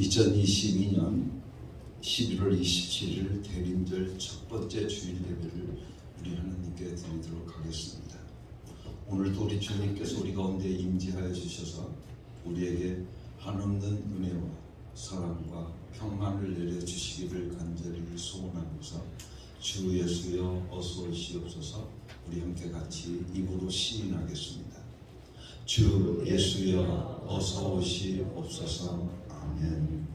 2022년 11월 27일 대림절 첫 번째 주일 예배를 우리 하나님께 드리도록 하겠습니다. 오늘도 우리 주님께서 우리 가운데 임재하여 주셔서 우리에게 한없는 은혜와 사랑과 평안을 내려주시기를 간절히 소원하면서 주 예수여 어서 오시옵소서. 우리 함께 같이 입으로 시인하겠습니다. 주 예수여 어서 오시옵소서. 아멘.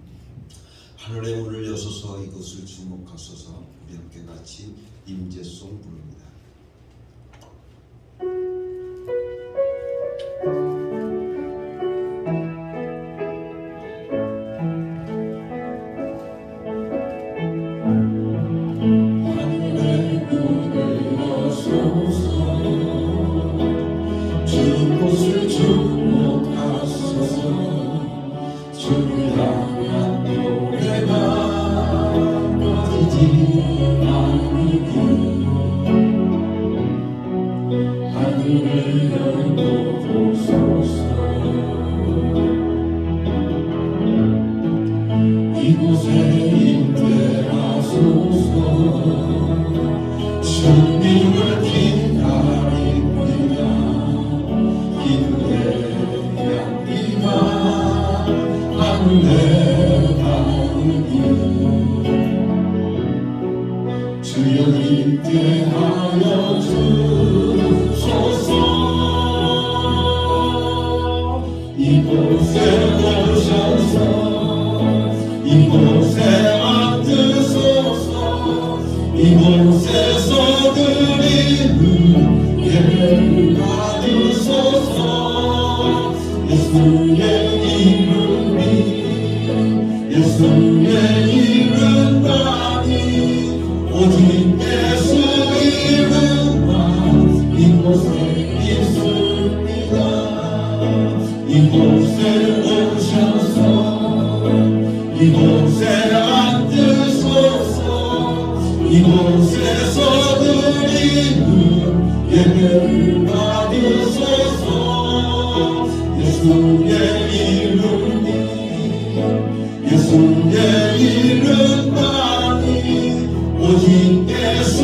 하늘의 문을 여소서 이곳을 주목하소서. 우리 함께 같이 임재송 부릅니다. 이곳에서 드리는 예배를 받으소서. 예수의 이름이 예수의 이름만이 오직 예수 이름만 이곳에 있습니다. 이곳에 오셔서 이곳에 앉으소서. 이곳에서 드리는 예배를 받으소서. 예수의 이름이 예수의 이름만이 오직 예수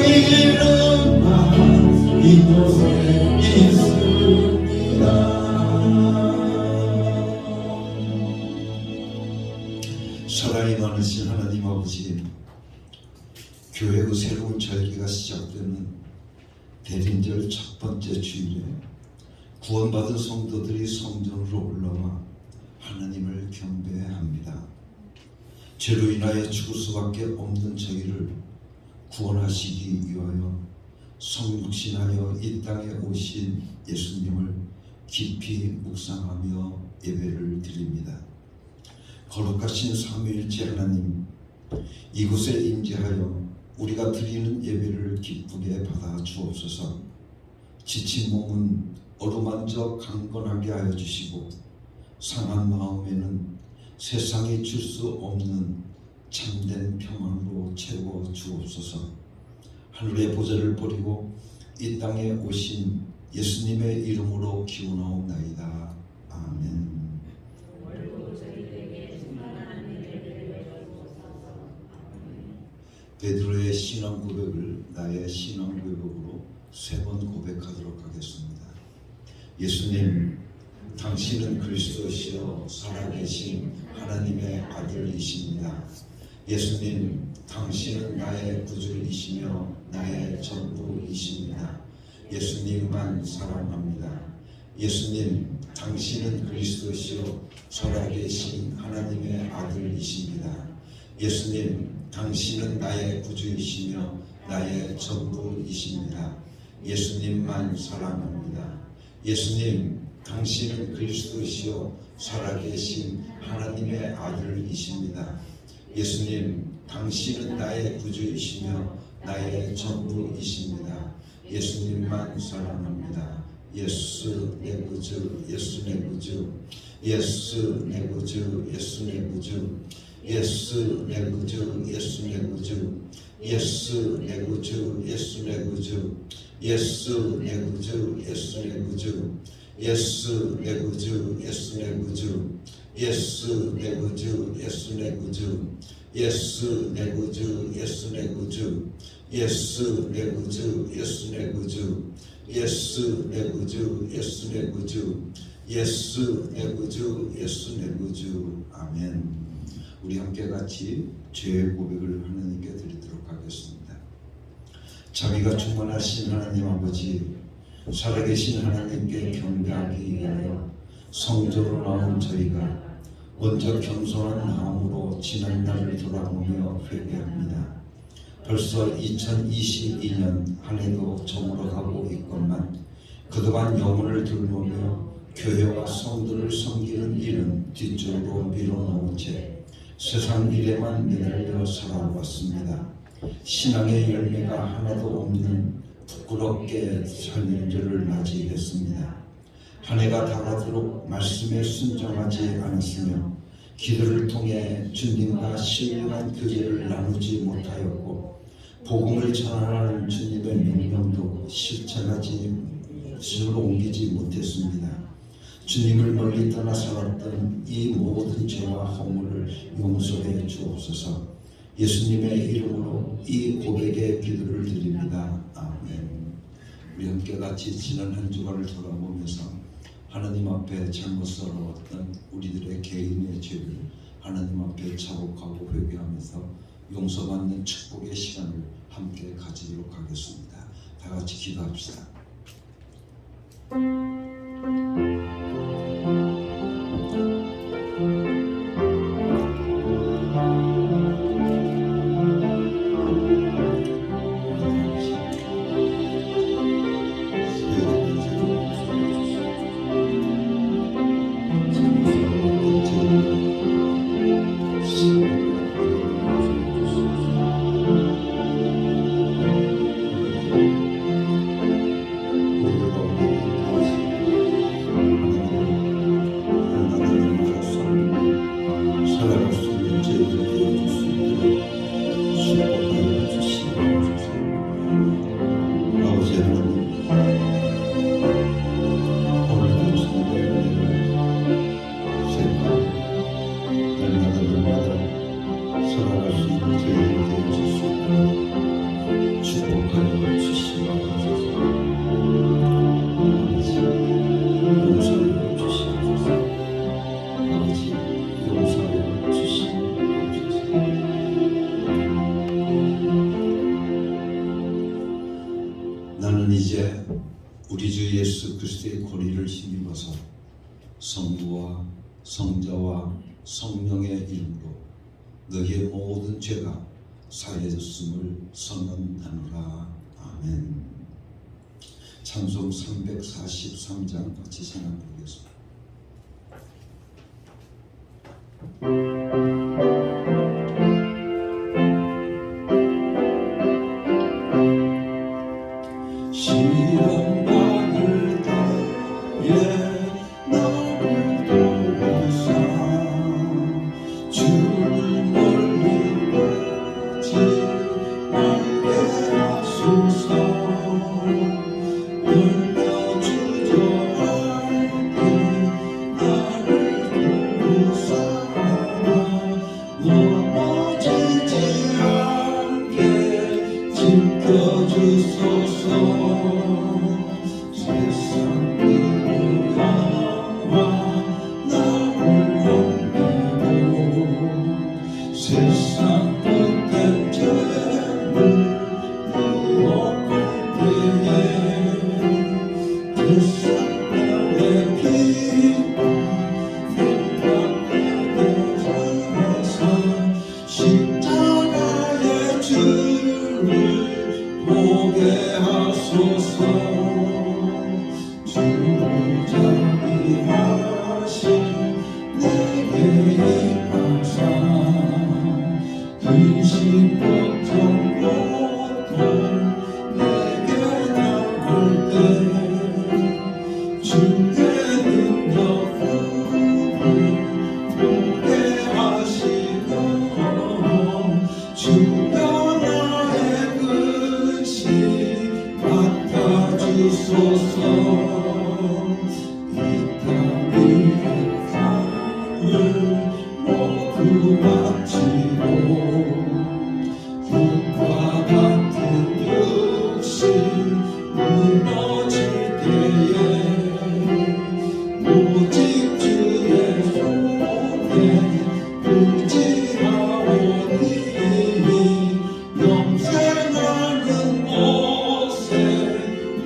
이름만 이곳에 있습니다. 사랑이 많으신 하나님 아버지, 교회의 새로운 절기가 시작되는 대림절 첫 번째 주일에 구원받은 성도들이 성전으로 올라와 하나님을 경배합니다. 죄로 인하여 죽을 수밖에 없는 저희를 구원하시기 위하여 성육신하여 이 땅에 오신 예수님을 깊이 묵상하며 예배를 드립니다. 거룩하신 삼위일체 하나님, 이곳에 임재하여 우리가 드리는 예배를 기쁘게 받아 주옵소서. 지친 몸은 어루만져 강건하게 하여 주시고 상한 마음에는 세상이 줄 수 없는 참된 평안으로 채워 주옵소서. 하늘의 보좌를 버리고 이 땅에 오신 예수님의 이름으로 기원하옵나이다. 아멘. 베드로의 신앙 고백을 나의 신앙 고백으로 3번 고백하도록 하겠습니다. 예수님, 당신은 그리스도시요 살아계신 하나님의 아들이십니다. 예수님, 당신은 나의 구주이시며 나의 전부이십니다. 예수님만 사랑합니다. 예수님, 당신은 그리스도시요 살아계신 하나님의 아들이십니다. 예수님, 당신은 나의 구주이시며 나의 전부이십니다. 예수님만 사랑합니다. 예수님, 당신은 그리스도시요 살아계신 하나님의 아들이십니다. 예수님, 당신은 나의 구주이시며 나의 전부이십니다. 예수님만 사랑합니다. 예수 내 구주, 예수 내 구주, 예수 내 구주, 예수 내 구주, 예수 내 구주, 예수 내 구주, 예수 내 구주, 예수 내 구주, 예수 내 구주, 예수 내 구주, 예수 내 구주, 예수 내 구주, 예수 내 구주, 예수 내 구주, 예수 내 구주, 예수 내 구주, 예수 내 구주, 예수 내 구주, 예수 내 구주, 예수 내 구주, 예수 내 구주, 예수 내 구주. 아멘. 우리 함께 같이 죄의 고백을 하나님께 드리도록 하겠습니다. 자비가 충만하신 하나님 아버지, 살아계신 하나님께 경배하기 위하여 성도로 나온 저희가 먼저 겸손한 마음으로 지난 날을 돌아보며 회개합니다. 벌써 2022년 한 해도 저물어가고 있건만 그동안 영혼을 돌보며 교회와 성도를 섬기는 일은 뒤쪽으로 밀어놓은 채 세상 일에만 매달려 살아왔습니다. 신앙의 열매가 하나도 없는 부끄럽게 살는 줄을 맞이했습니다. 한 해가 다가도록 말씀에 순종하지 않았으며 기도를 통해 주님과 신령한 교제를 나누지 못하였고 복음을 전하는 주님의 명령도 실천하지 실로 옮기지 못했습니다. 주님을 멀리 떠나 살았던 이 모든 죄와 허물을 용서해 주옵소서. 예수님의 이름으로 이 고백의 기도를 드립니다. 아멘. 우리 함께 같이 지난 한 주간을 돌아보면서 하나님 앞에 잘못 살아왔던 우리들의 개인의 죄를 하나님 앞에 자복하고 회개하면서 용서받는 축복의 시간을 함께 가지도록 하겠습니다. 다 같이 기도합시다. 나는 이제 우리 주 예수 그리스도의 고리를 힘입어서 성부와 성자와 성령의 이름으로 너희의 모든 죄가 사해졌음을 선언하노라. 아멘. 찬송 343장 같이 생각해 보겠습니다. 시험 받을 때에 나를 도우사 주를 멀리 보지 말게 하소서. 떨며 주저할 때 나를 도우사 넘어지지 않게 지켜주소서. 세상으로 나와 나를 옮기고 세상 끝된 죄를 유혹할 때에 불쌍함의 기쁨 행복하게 살아서 십자가의 주를 보게 하소서. 주를 자비하신 내게 임하사 부닥치고 흙과 같은 육신 무너질 때에 오직 주의 손에 의지하오니 영생하는 곳에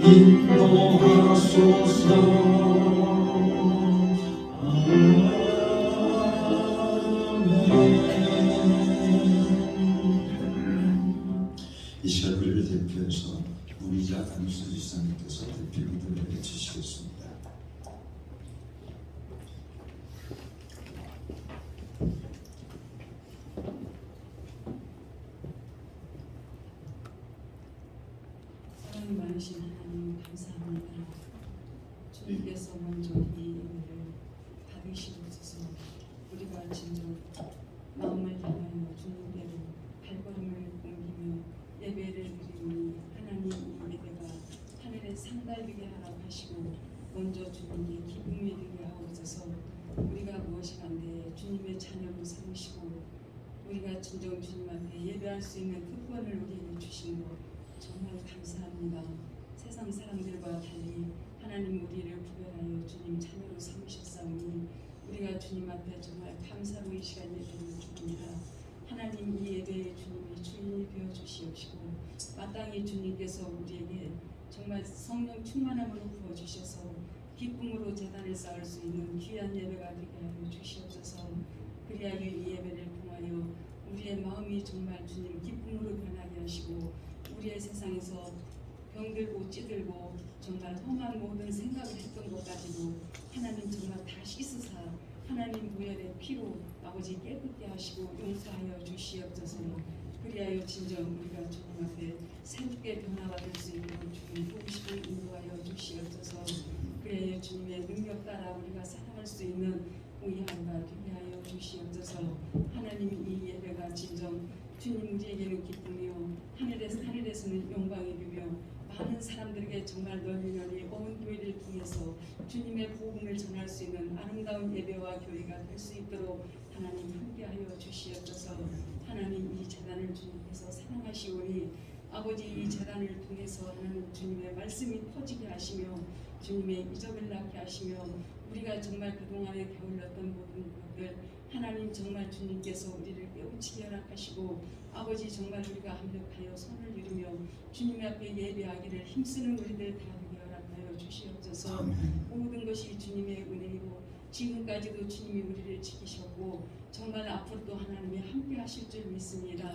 인도하소서. 이 시간 우리를 대표해서 문희자 안수 지사님께서 대표 기도를 해주시겠습니다. 사랑이 많으신 하나님 감사합니다. 주님께서 먼저 이 예배를 받으시옵소서. 우리가 진정 마음을 향하여 주님께로 발걸음을 옮기며 예배를 드리니 하나님 이 예배가 하늘에 상달되게 하라고 하시고 먼저 주님께 기쁨이 되게 하옵소서. 우리가 무엇이간데 주님의 자녀로 삼으시고 우리가 진정 주님 앞에 예배할 수 있는 특권을 우리에게 주신 것 정말 감사합니다. 세상 사람들과 달리 하나님 우리를 구별하여 주님 자녀로 삼으셨사오니 우리가 주님 앞에 정말 감사로 이 시간 예배를 드립니다. 하나님 이 예배에 주님이 주인이 되어 주시옵시고 마땅히 주님께서 우리에게 정말 성령 충만함으로 부어주셔서 기쁨으로 제단을 쌓을 수 있는 귀한 예배가 되게 하여 주시옵소서. 그리하여 이 예배를 통하여 우리의 마음이 정말 주님 기쁨으로 변하게 하시고 우리의 세상에서 병들고 찌들고 정말 험한 모든 생각을 했던 것까지도 하나님 정말 다 씻으사 하나님 무혈의 피로 아버지 깨끗게 하시고 용서하여 주시옵소서. 그리하여 진정 우리가 주님 앞에 새롭게 변화받을 수 있도록 주님 도우시고 인도하여 주시옵소서. 그리하여 주님의 능력 따라 우리가 살아갈 수 있는 우리 하루가 되게 하여 주시옵소서. 하나님 이 예배가 진정 주님 우리에게는 기쁨이요 하늘에서는 영광이 되며 많은 사람들에게 정말 널리 온 교회를 통해서 주님의 복음을 전할 수 있는 아름다운 예배와 교회가 될 수 있도록 하나님 함께하여 주시옵소서. 하나님 이 재단을 주님께서 사랑하시오니 아버지 이 재단을 통해서 하나님 주님의 말씀이 퍼지게 하시며 주님의 이적을 낳게 하시며 우리가 정말 그동안에 게을렀던 모든 것들 하나님 정말 주님께서 우리를 깨우치게 허락하시고 아버지 정말 우리가 합력하여 손을 이루며 주님 앞에 예배하기를 힘쓰는 우리들 다 되게 허락하여 주시옵소서. 모든 것이 주님의 은혜이고 지금까지도 주님이 우리를 지키셨고 정말 앞으로도 하나님이 함께 하실 줄 믿습니다.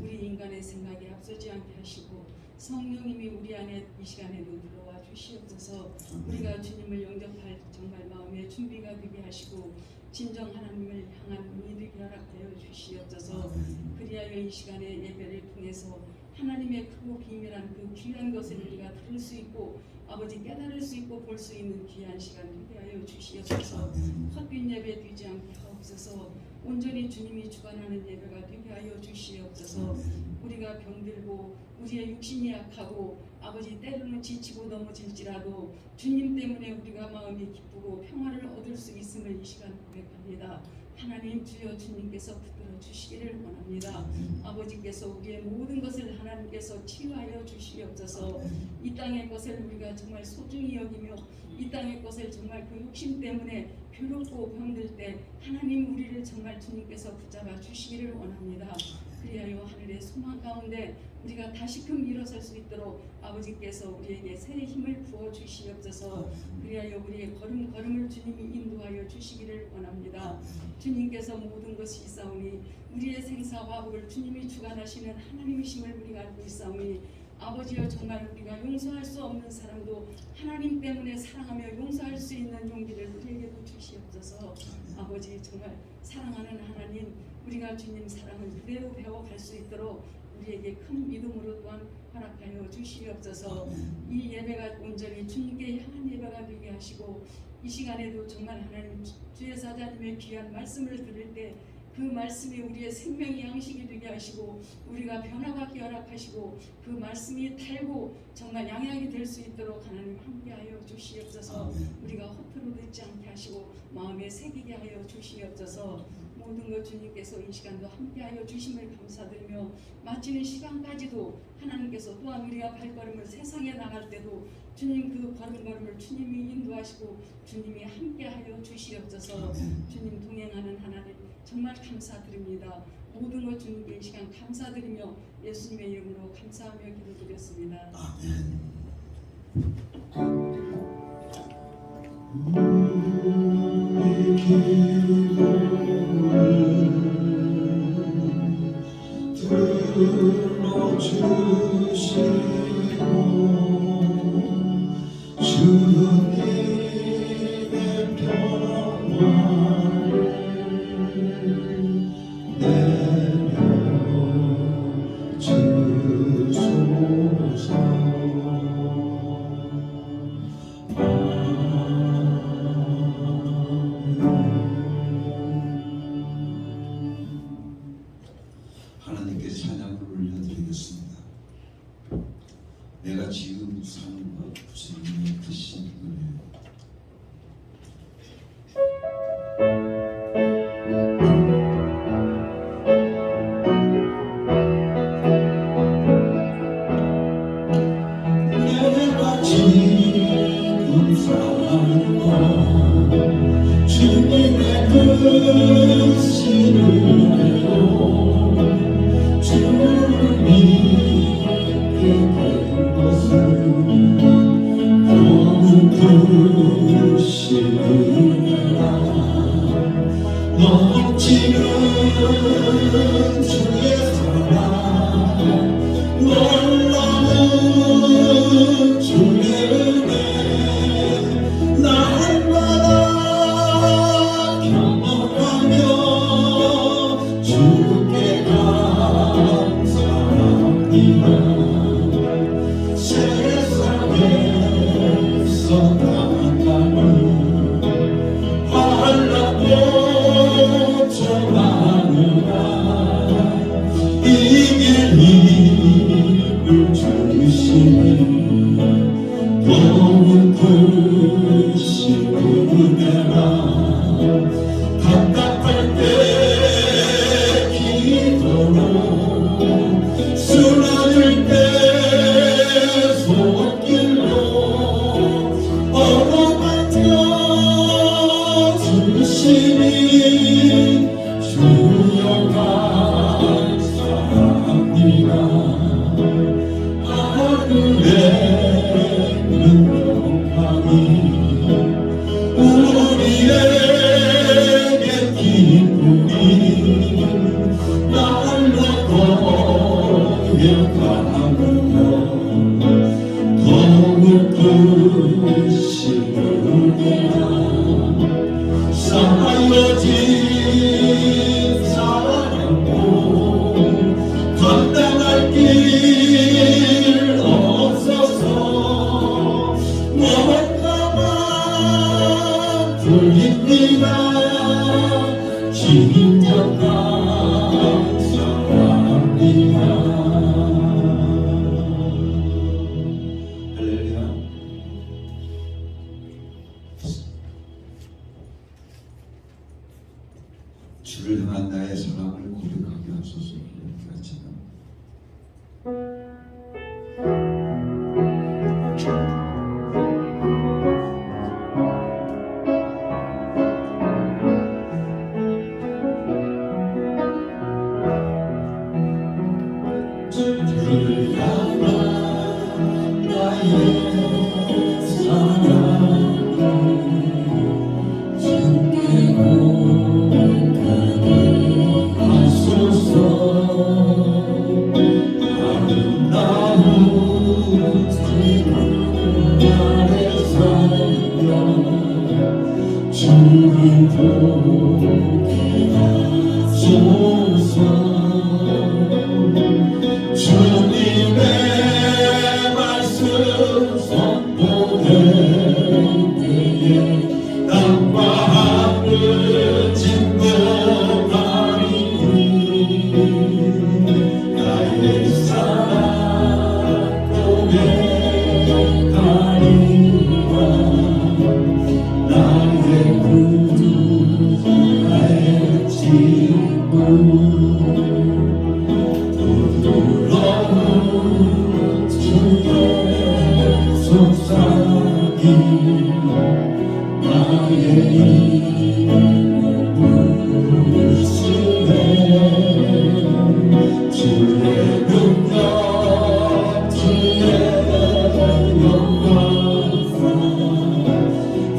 우리 인간의 생각에 앞서지 않게 하시고 성령님이 우리 안에 이 시간에도 들어와 주시옵소서. 우리가 주님을 영접할 정말 마음의 준비가 되게 하시고 진정 하나님을 향한 눈이 되게 허락하여 주시옵소서. 그리하여 이 시간의 예배를 통해서 하나님의 크고 비밀한 그 귀한 것을 우리가 들을 수 있고 아버지 깨달을 수 있고 볼 수 있는 귀한 시간 되게 하여 주시옵소서. 헛된 예배 되지 않게 하옵소서. 온전히 주님이 주관하는 예배가 되게 하여 주시옵소서. 우리가 병들고 우리의 육신이 약하고 아버지 때로는 지치고 넘어질지라도 주님 때문에 우리가 마음이 기쁘고 평화를 얻을 수 있음을 이 시간 고백합니다. 하나님 주여 주님께서 붙들어 주시기를 원합니다. 아버지께서 우리의 모든 것을 하나님께서 치유하여 주시옵소서. 이 땅의 것을 우리가 정말 소중히 여기며 이 땅의 것을 정말 그 욕심 때문에 괴롭고 병들 때 하나님 우리를 정말 주님께서 붙잡아 주시기를 원합니다. 그리하여 하늘의 소망 가운데 우리가 다시금 일어설 수 있도록 아버지께서 우리에게 새 힘을 부어 주시옵소서. 그리하여 우리의 걸음을 주님이 인도하여 주시기를 원합니다. 주님께서 모든 것이 있사오니 우리의 생사화복을 주님이 주관하시는 하나님이심을 우리가 알고 있사오니 아버지여 정말 우리가 용서할 수 없는 사람도 하나님 때문에 사랑하며 용서할 수 있는 용기를 우리에게도 주시옵소서. 아버지 정말 사랑하는 하나님 우리가 주님 사랑을 그대로 배워갈 수 있도록 우리에게 큰 믿음으로 또한 허락하여 주시옵소서. 이 예배가 온전히 주님께 향한 예배가 되게 하시고 이 시간에도 정말 하나님 주의 사자님의 귀한 말씀을 들을 때 그 말씀이 우리의 생명의 양식이 되게 하시고 우리가 변화받게 허락하시고 그 말씀이 달고 정말 양약이 될 수 있도록 하나님 함께하여 주시옵소서. 우리가 허투루 듣지 않게 하시고 마음에 새기게 하여 주시옵소서. 모든 것 주님께서 이 시간도 함께하여 주심을 감사드리며 마치는 시간까지도 하나님께서 또한 우리가 발걸음을 세상에 나갈 때도 주님 그 걸음걸음을 주님이 인도하시고 주님이 함께하여 주시옵소서. 주님 동행하는 하나님 정말 감사드립니다. 모든 것 주님께 이 시간 감사드리며 예수님의 이름으로 감사하며 기도드렸습니다. 아멘. 들어주시고 주님의 평화를 내려주소서. 하나님께 찬양을 올려드리겠습니다. 내가 지금 사는 것 주님의 크신 은혜. 내가 지금 사는 것 주님의 크신 은혜요. 주를 믿게 된 것은 너무 크신 은혜라. 넘치는 주의 사랑 놀라운 주의 은혜 날마다 경험하며 주께 감사합니다. 세상에서 나가는 환난도 정하느라 이길 힘을 주시니 너무 크신 은혜라. 답답할 때 기도로 쓰러질 때 손길로 얻어맞아 주시니 주여 감사합니다. 하늘에 있는 영광이 우리에게 기쁨이 날로 고백하며 더욱 크신 은혜라. 쌓여진 사랑도 감당할 길 없어서 못가만 돌립니다. 진정 감사합니다. 할렐루야. 주를 향한 나의 사랑을 고백하게 하소서. 이렇게 하지만 주를 향한 나의 사랑을 주께 고백하게 하소서. 아름다운 나의 삶며 주를 보게 하소서. 주님의 말씀 선포될 때에 땅과 하늘 진동하리니 나의 사랑 고백하리라. 나의 구주 나의 지 부드러운 주의 속삭임 나의 이름을 부르시네 주의 능력 주의 영광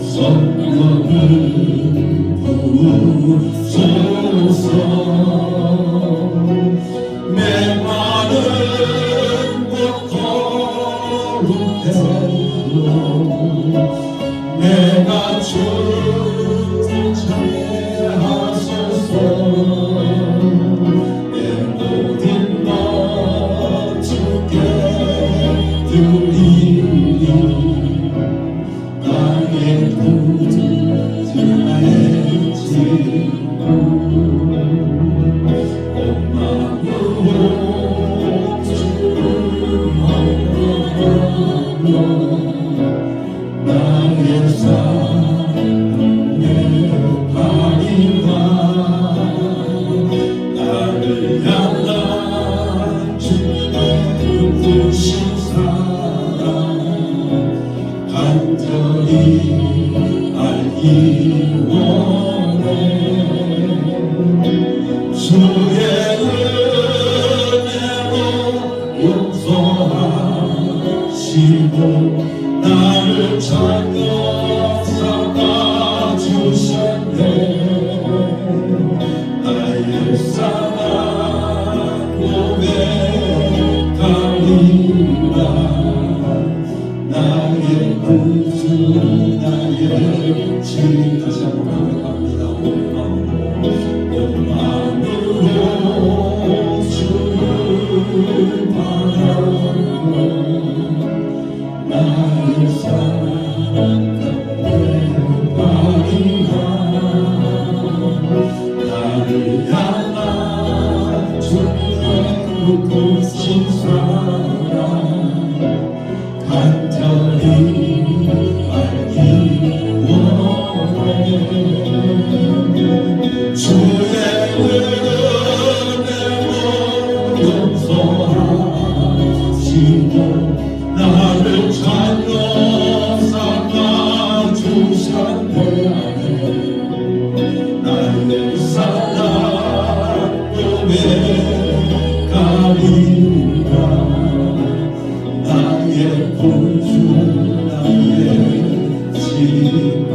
성령을 부으소서 메마른 곳 거룩대로 내가 주를 찬양하소서 내 모든 것 주께 드리리 나의 구주 나의 친구 온 마음으로 주를 바라며 나의 삶의 바위와 나를 향한 주님의 부르신 사랑 간절히 알기 원해 주의 은혜로 용서하시고 나를 자녀 삼아 주셨네 나의 사랑 고백하리라 나의 구주 나의 주 다시 한번 고백합니다 온 마음으로 주를 바라며 나의 사랑 바위와 나를 향한 주님의 부르신 사랑 간절히 알기 원해 주의 은혜로 용서하시고 나를 자녀 삼아 주셨네 나의 사랑 고백하리라 나의 구주 나의 친구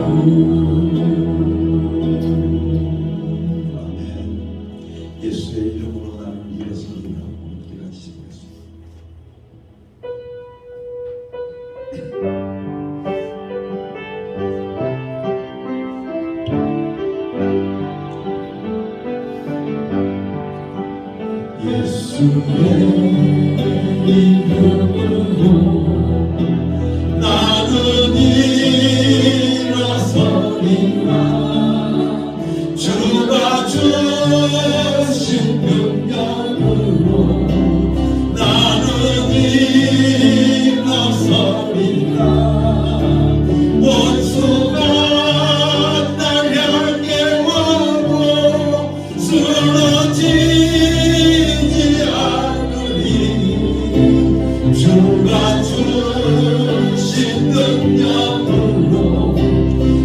아멘 예수의 이름으로 나를 일어서리라고 우리 같이 시작했습니다 예수의 이름으로 나는 일어서리라 주가 주신 능력으로 나는 일어서리라 원수가 날 향해 와도 쓰러지지 않으리 주가 주신 능력으로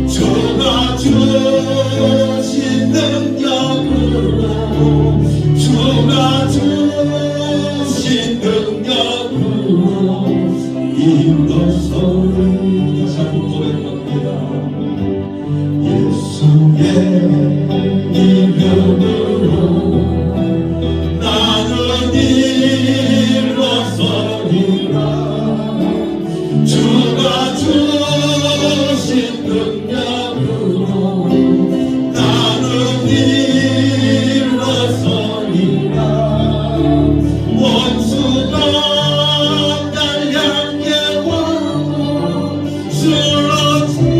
주가 주신 능력으로 주가 주신 능력으로 일어서리 다시 한번 고백합니다 예수의 이름으로 나는 일어서리라 주가 주신 능력으로 나는 일어서리라 원수가 날 향해 와도 쓰러지지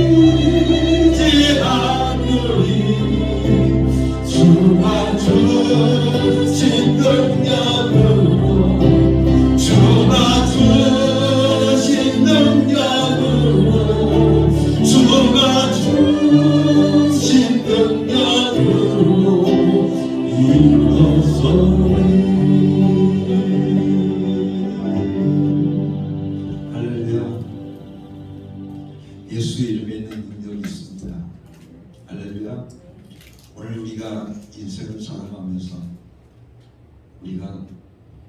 않으리 주가 주신 능력으로 주가 주신 능력으로 주가 주신 능력으로 할렐루야. 예수 이름에 있는 능력이 있습니다. 할렐루야. 오늘 우리가 인생을 살아가면서 우리가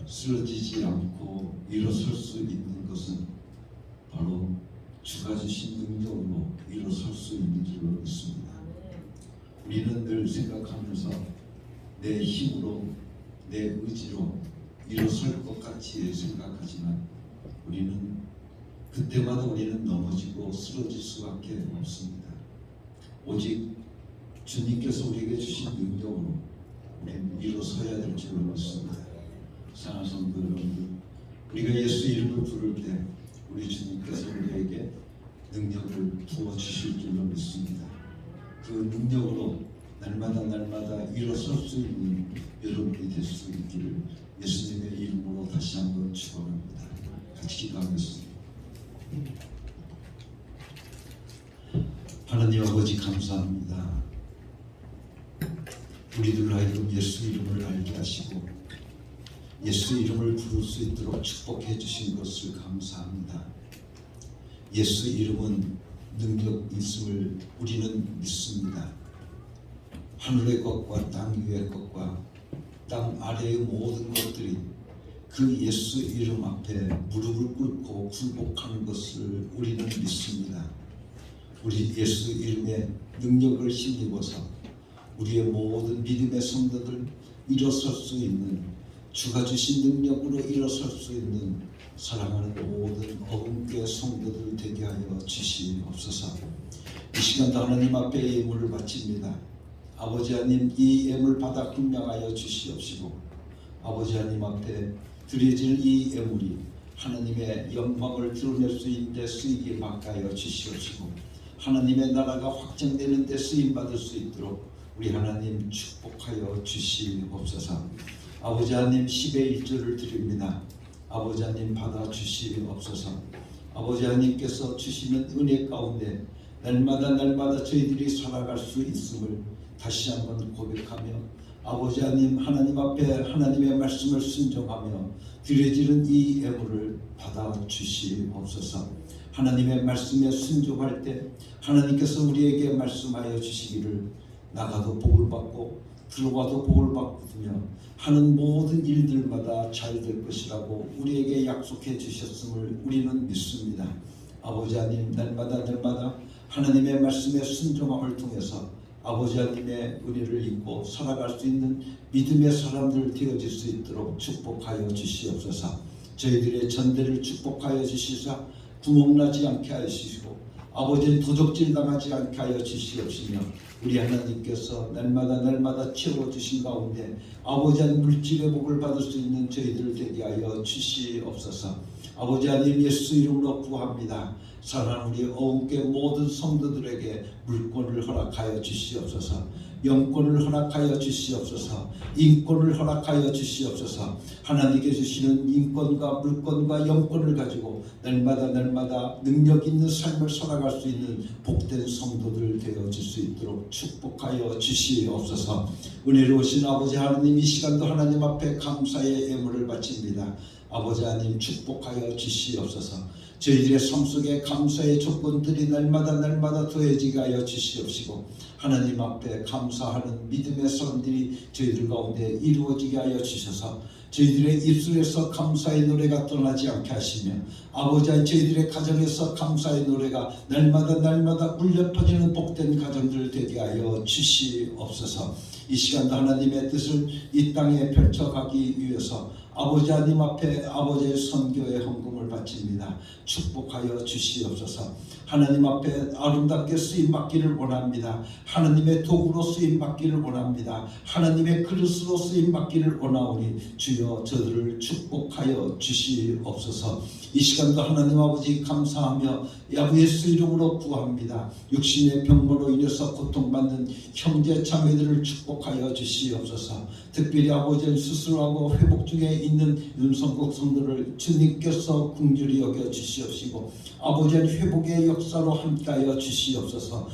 쓰러지지 않고 일어설 수 있는 것은 바로 주가 주신 능력으로 일어설 수 있는 줄로 믿습니다. 우리는 늘 생각하면서 내 힘으로 내 의지로 일어설 것 같이 생각하지만 우리는 그때마다 우리는 넘어지고 쓰러질 수밖에 없습니다. 오직 주님께서 우리에게 주신 능력으로 우리는 일어서야 될 줄로 믿습니다. 사랑하는 성도 여러분들, 우리가 예수 이름을 부를 때 우리 주님께서 우리에게 능력을 부어주실 줄로 믿습니다. 그 능력으로 날마다 일어설 수 있는 여러분이 될 수 있기를 예수님의 이름으로 다시 한번 축원합니다. 같이 기도하겠습니다. 하나님 아버지 감사합니다. 우리들 하여금 예수 이름을 알게 하시고 예수 이름을 부를 수 있도록 축복해 주신 것을 감사합니다. 예수 이름은 능력 있음을 우리는 믿습니다. 하늘의 것과 땅 위의 것과 땅 아래의 모든 것들이 그 예수 이름 앞에 무릎을 꿇고 굴복하는 것을 우리는 믿습니다. 우리 예수 이름의 능력을 힘입어서 우리의 모든 믿음의 성도들 일어설 수 있는 주가 주신 능력으로 일어설 수 있는 사랑하는 모든 어금교회 성도들 되게 하여 주시옵소서. 이 시간도 하나님 앞에 예물을 바칩니다. 아버지 하나님, 이 예물 받아 분명하여 주시옵시고 아버지 하나님 앞에 드려질 이 예물이 하나님의 영광을 드러낼 수 있는 데 쓰이게 막하여 주시옵시고 하나님의 나라가 확장되는 데 쓰임받을 수 있도록 우리 하나님 축복하여 주시옵소서. 아버지 하나님 10의 1조를 드립니다. 아버지 하나님 받아 주시옵소서. 아버지 하나님께서 주시는 은혜 가운데 날마다 저희들이 살아갈 수 있음을 다시 한번 고백하며 아버지 하나님 앞에 하나님의 말씀을 순종하며 드려지는 이 예물을 받아 주시옵소서. 하나님의 말씀에 순종할 때 하나님께서 우리에게 말씀하여 주시기를 나가도 복을 받고 들어가도 복을 받으며 하는 모든 일들마다 잘 될 것이라고 우리에게 약속해 주셨음을 우리는 믿습니다. 아버지 하나님, 날마다 하나님의 말씀에 순종함을 통해서 아버지 하나님의 은혜를 입고 살아갈 수 있는 믿음의 사람들 되어질 수 있도록 축복하여 주시옵소서. 저희들의 전대를 축복하여 주시사 구멍나지 않게 하시고 아버지는 도적질 당하지 않게 하여 주시옵시며 우리 하나님께서 날마다 채워주신 가운데 아버지 하나님 물질의 복을 받을 수 있는 저희들 되게 하여 주시옵소서. 아버지 하나님 예수 이름으로 구합니다. 사랑하는 우리 어음교회 모든 성도들에게 물권을 허락하여 주시옵소서. 영권을 허락하여 주시옵소서. 인권을 허락하여 주시옵소서. 하나님께 주시는 인권과 물권과 영권을 가지고 날마다 능력 있는 삶을 살아갈 수 있는 복된 성도들 되어질 수 있도록 축복하여 주시옵소서. 은혜로우신 아버지 하나님, 이 시간도 하나님 앞에 감사의 예물을 바칩니다. 아버지 하나님 축복하여 주시옵소서. 저희들의 삶 속에 감사의 조건들이 날마다 더해지게 하여 주시옵시고 하나님 앞에 감사하는 믿음의 사람들이 저희들 가운데 이루어지게 하여 주셔서 저희들의 입술에서 감사의 노래가 떠나지 않게 하시며 아버지 하나님 저희들의 가정에서 감사의 노래가 날마다 울려 퍼지는 복된 가정들 되게 하여 주시옵소서. 이 시간도 하나님의 뜻을 이 땅에 펼쳐가기 위해서 아버지 하나님 앞에 아버지의 선교의 헌금을 바칩니다. 축복하여 주시옵소서. 하나님 앞에 아름답게 쓰임받기를 원합니다. 하나님의 도구로 쓰임받기를 원합니다. 하나님의 그릇으로 쓰임받기를 원하오니 주여 저들을 축복하여 주시옵소서. 이 시간도 하나님 아버지 감사하며 예수 이름으로 구합니다. 육신의 병魔로 인해서 고통받는 형제 자매들을 축복 축복하여 주시옵소서. 특별히 아버지 수술하고 회복 중에 있는 윤성국 성도를 주님께서 긍휼히 여겨 주시옵시고 아버지 회복의 역사로 함께하여 주시옵소서.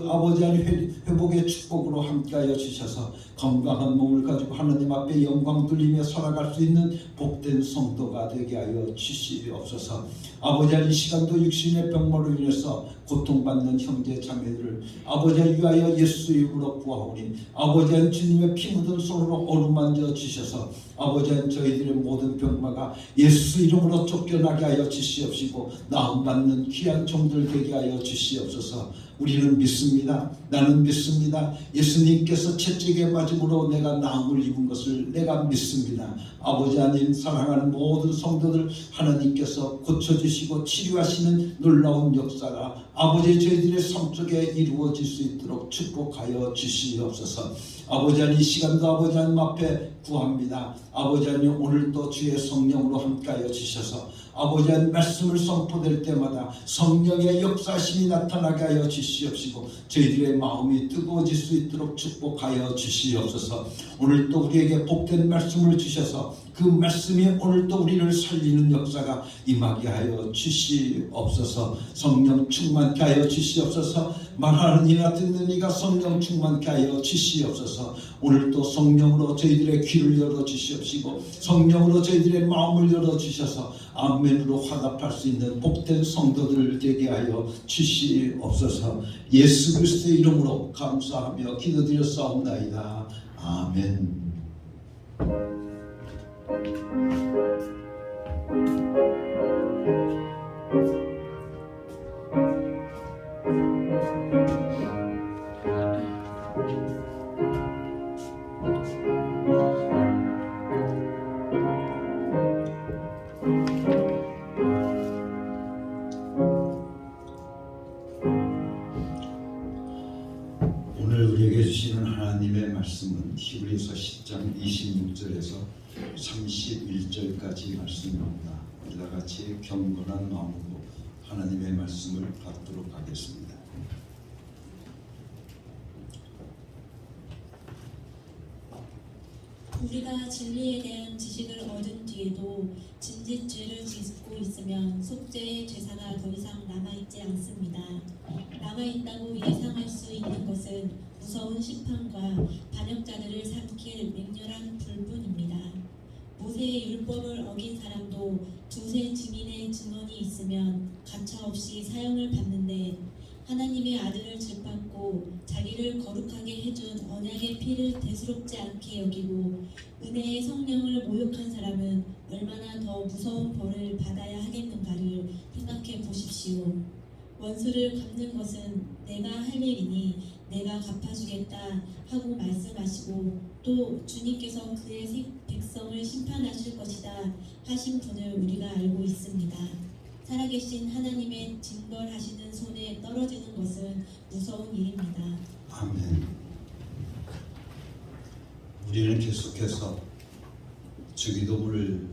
아버지 회복의 축복으로 함께하여 주셔서 건강한 몸을 가지고 하나님 앞에 영광 돌리며 살아갈 수 있는 복된 성도가 되게 하여 주시옵소서. 아버지 이 시간도 육신의 병魔로 인해서 고통받는 형제 자매들을 아버지 위하여 예수 이름으로 구하오니 아버지 주님의 피 묻은 손으로 어루만져 주셔서 아버지 저희들의 모든 병마가 예수 이름으로 쫓겨나게 하여 주시옵시고 나음받는 귀한 종들 되게 하여 주시옵소서. 우리는 믿습니다. 나는 믿습니다. 예수님께서 채찍에 맞음으로 내가 나음을 입은 것을 내가 믿습니다. 아버지 하나님 사랑하는 모든 성도들 하나님께서 고쳐주시고 치료하시는 놀라운 역사가 아버지 저희들의 삶 속에 이루어질 수 있도록 축복하여 주시옵소서. 아버지 하나님 이 시간도 아버지 하나님 앞에 구합니다. 아버지 하나님 오늘도 주의 성령으로 함께하여 주셔서 아버지 하나님 말씀을 선포될 때마다 성령의 역사심이 나타나게 하여 주시옵시고 저희들의 마음이 뜨거워질 수 있도록 축복하여 주시옵소서. 오늘도 우리에게 복된 말씀을 주셔서 그 말씀이 오늘도 우리를 살리는 역사가 임하게 하여 주시옵소서. 성령 충만케 하여 주시옵소서. 말하는 이나 듣는 이가 성령 충만케 하여 주시옵소서. 오늘도 성령으로 저희들의 귀를 열어 주시옵시고 성령으로 저희들의 마음을 열어 주셔서 아멘으로 화답할 수 있는 복된 성도들 되게 하여 주시옵소서. 예수 그리스도의 이름으로 감사하며 기도드렸사옵나이다. 아멘. 오늘 우리에게 주시는 하나님의 말씀은 히브리서 10장 26절에서 31절까지 말씀입니다. 이와 같이 경건한 마음으로 하나님의 말씀을 받도록 하겠습니다. 우리가 진리에 대한 지식을 얻은 뒤에도 진짓죄를 짓고 있으면 속죄의 제사가 더 이상 남아있지 않습니다. 남아있다고 예상할 수 있는 것은 무서운 심판과 반역자들을 삼킬 맹렬한 불뿐입니다. 모세의 율법을 어긴 사람도 두세 증인의 증언이 있으면 가차없이 사형을 받는데 하나님의 아들을 짓밟고 자기를 거룩하게 해준 언약의 피를 대수롭지 않게 여기고 은혜의 성령을 모욕한 사람은 얼마나 더 무서운 벌을 받아야 하겠는가를 생각해 보십시오. 원수를 갚는 것은 내가 할 일이니 내가 갚아주겠다 하고 말씀하시고 또 주님께서 그의 백성을 심판하실 것이다 하신 분을 우리가 알고 있습니다. 살아계신 하나님의 징벌하시는 손에 떨어지는 것은 무서운 일입니다. 아멘. 우리는 계속해서 주기도문을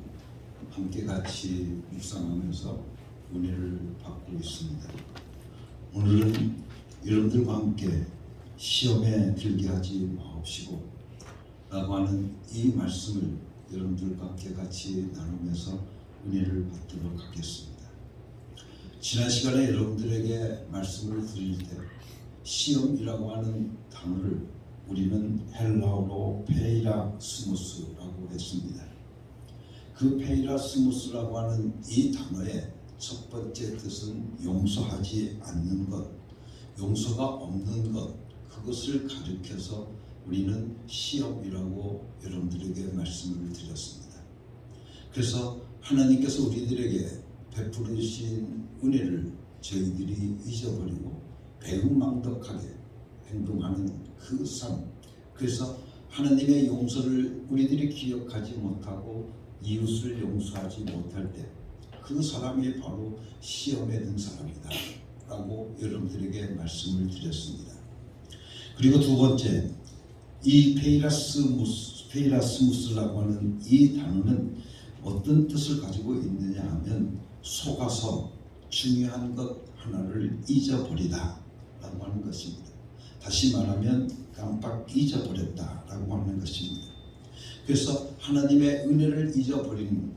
함께 같이 묵상하면서 은혜를 받고 있습니다. 오늘은 여러분들과 함께 시험에 들게 하지 마옵시고 라고 하는 이 말씀을 여러분들과 함께 같이 나누면서 은혜를 받도록 하겠습니다. 지난 시간에 여러분들에게 말씀을 드릴 때 시험이라고 하는 단어를 우리는 헬라어로 페이라스무스라고 했습니다. 그 페이라스무스라고 하는 이 단어의 첫 번째 뜻은 용서하지 않는 것, 용서가 없는 것, 그것을 가리켜서 우리는 시험이라고 여러분들에게 말씀을 드렸습니다. 그래서 하나님께서 우리들에게 베풀으신 은혜를 저희들이 잊어버리고 배은망덕하게 행동하는 그 삶, 그래서 하나님의 용서를 우리들이 기억하지 못하고 이웃을 용서하지 못할 때 그 사람이 바로 시험에 든 사람이다 라고 여러분들에게 말씀을 드렸습니다. 그리고 두 번째, 이 페이라스무스라고 하는 이 단어는 어떤 뜻을 가지고 있느냐 하면 속아서 중요한 것 하나를 잊어버리다 라고 하는 것입니다. 다시 말하면 깜빡 잊어버렸다라고 하는 것입니다. 그래서 하나님의 은혜를 잊어버리는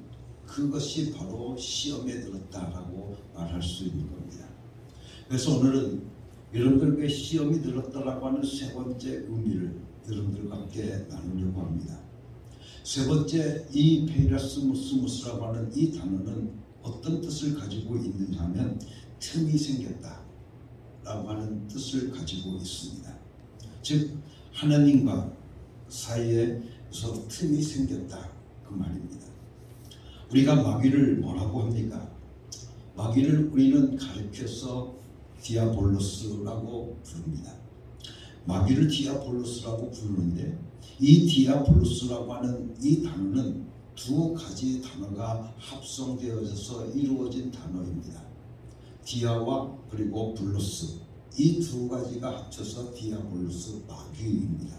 그것이 바로 시험에 들었다라고 말할 수 있는 겁니다. 그래서 오늘은 여러분들께 시험이 들었다라고 하는 세 번째 의미를 여러분들과 함께 나누려고 합니다. 세 번째, 이 페이라스무스무스라고 하는 이 단어는 어떤 뜻을 가지고 있느냐 하면 틈이 생겼다 라고 하는 뜻을 가지고 있습니다. 즉 하나님과 사이에서 틈이 생겼다 그 말입니다. 우리가 마귀를 뭐라고 합니까? 마귀를 우리는 가르쳐서 디아볼로스라고 부릅니다. 마귀를 디아볼로스라고 부르는데 이 디아볼로스라고 하는 이 단어는 두 가지 단어가 합성되어져서 이루어진 단어입니다. 디아와 그리고 볼로스, 이 두 가지가 합쳐서 디아볼로스, 마귀입니다.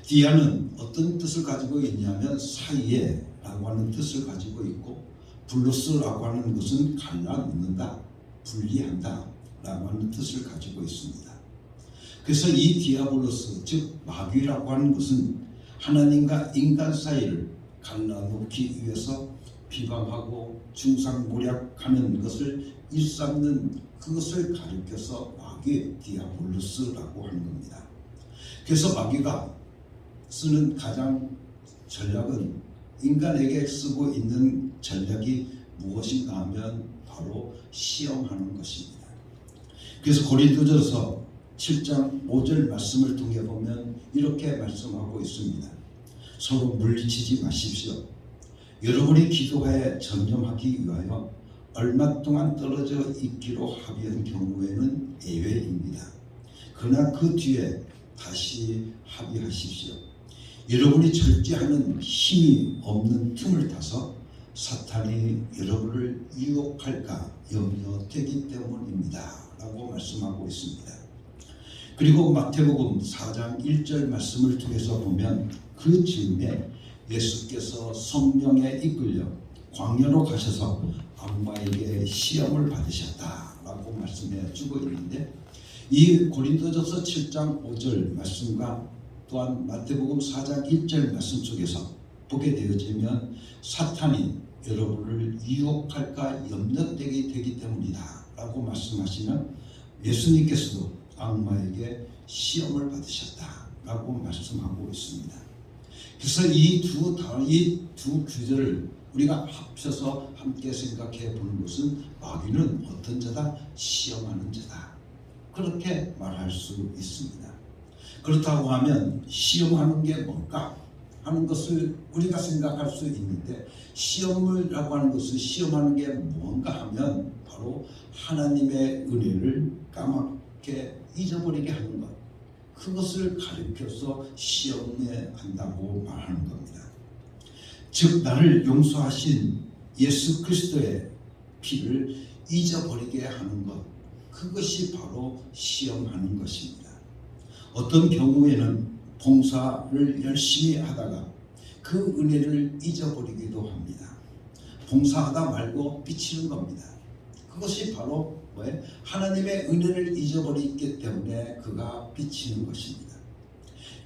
디아는 어떤 뜻을 가지고 있냐면 사이에 라고 하는 뜻을 가지고 있고, 볼로스라고 하는 것은 갈라놓는다, 분리한다 라고 하는 뜻을 가지고 있습니다. 그래서 이 디아볼로스, 즉 마귀라고 하는 것은 하나님과 인간 사이를 갈라놓기 위해서 비방하고 중상모략하는 것을 일삼는 그것을 가리켜서 마귀 디아볼로스라고 하는 겁니다. 그래서 마귀가 쓰는 가장 전략은, 인간에게 쓰고 있는 전략이 무엇인가 하면 바로 시험하는 것입니다. 그래서 고린도전서 7장 5절 말씀을 통해 보면 이렇게 말씀하고 있습니다. 서로 물리치지 마십시오. 여러분이 기도에 전념하기 위하여 얼마 동안 떨어져 있기로 합의한 경우에는 예외입니다. 그러나 그 뒤에 다시 합의하십시오. 여러분이 절제하는 힘이 없는 틈을 타서 사탄이 여러분을 유혹할까 염려되기 때문입니다 라고 말씀하고 있습니다. 그리고 마태복음 4장 1절 말씀을 통해서 보면 그 즈음에 예수께서 성령에 이끌려 광야로 가셔서 악마에게 시험을 받으셨다라고 말씀해 주고 있는데, 이 고린도전서 7장 5절 말씀과 또한 마태복음 4장 1절 말씀 속에서 보게 되어지면 사탄이 여러분을 유혹할까 염려되게 되기 때문이다 라고 말씀하시면 예수님께서도 악마에게 시험을 받으셨다라고 말씀하고 있습니다. 그래서 이 두 규절을 우리가 합쳐서 함께 생각해 보는 것은 마귀는 어떤 자다? 시험하는 자다. 그렇게 말할 수 있습니다. 그렇다고 하면 시험하는 게 뭔가 하는 것을 우리가 생각할 수 있는데, 시험이라고 하는 것은 시험하는 게 뭔가 하면 바로 하나님의 은혜를 까맣게 잊어버리게 하는 것, 그것을 가리켜서 시험에 한다고 말하는 겁니다. 즉 나를 용서하신 예수 그리스도의 피를 잊어버리게 하는 것, 그것이 바로 시험하는 것입니다. 어떤 경우에는 봉사를 열심히 하다가 그 은혜를 잊어버리기도 합니다. 봉사하다 말고 삐치는 겁니다. 그것이 바로 왜? 하나님의 은혜를 잊어버리기 때문에 그가 삐치는 것입니다.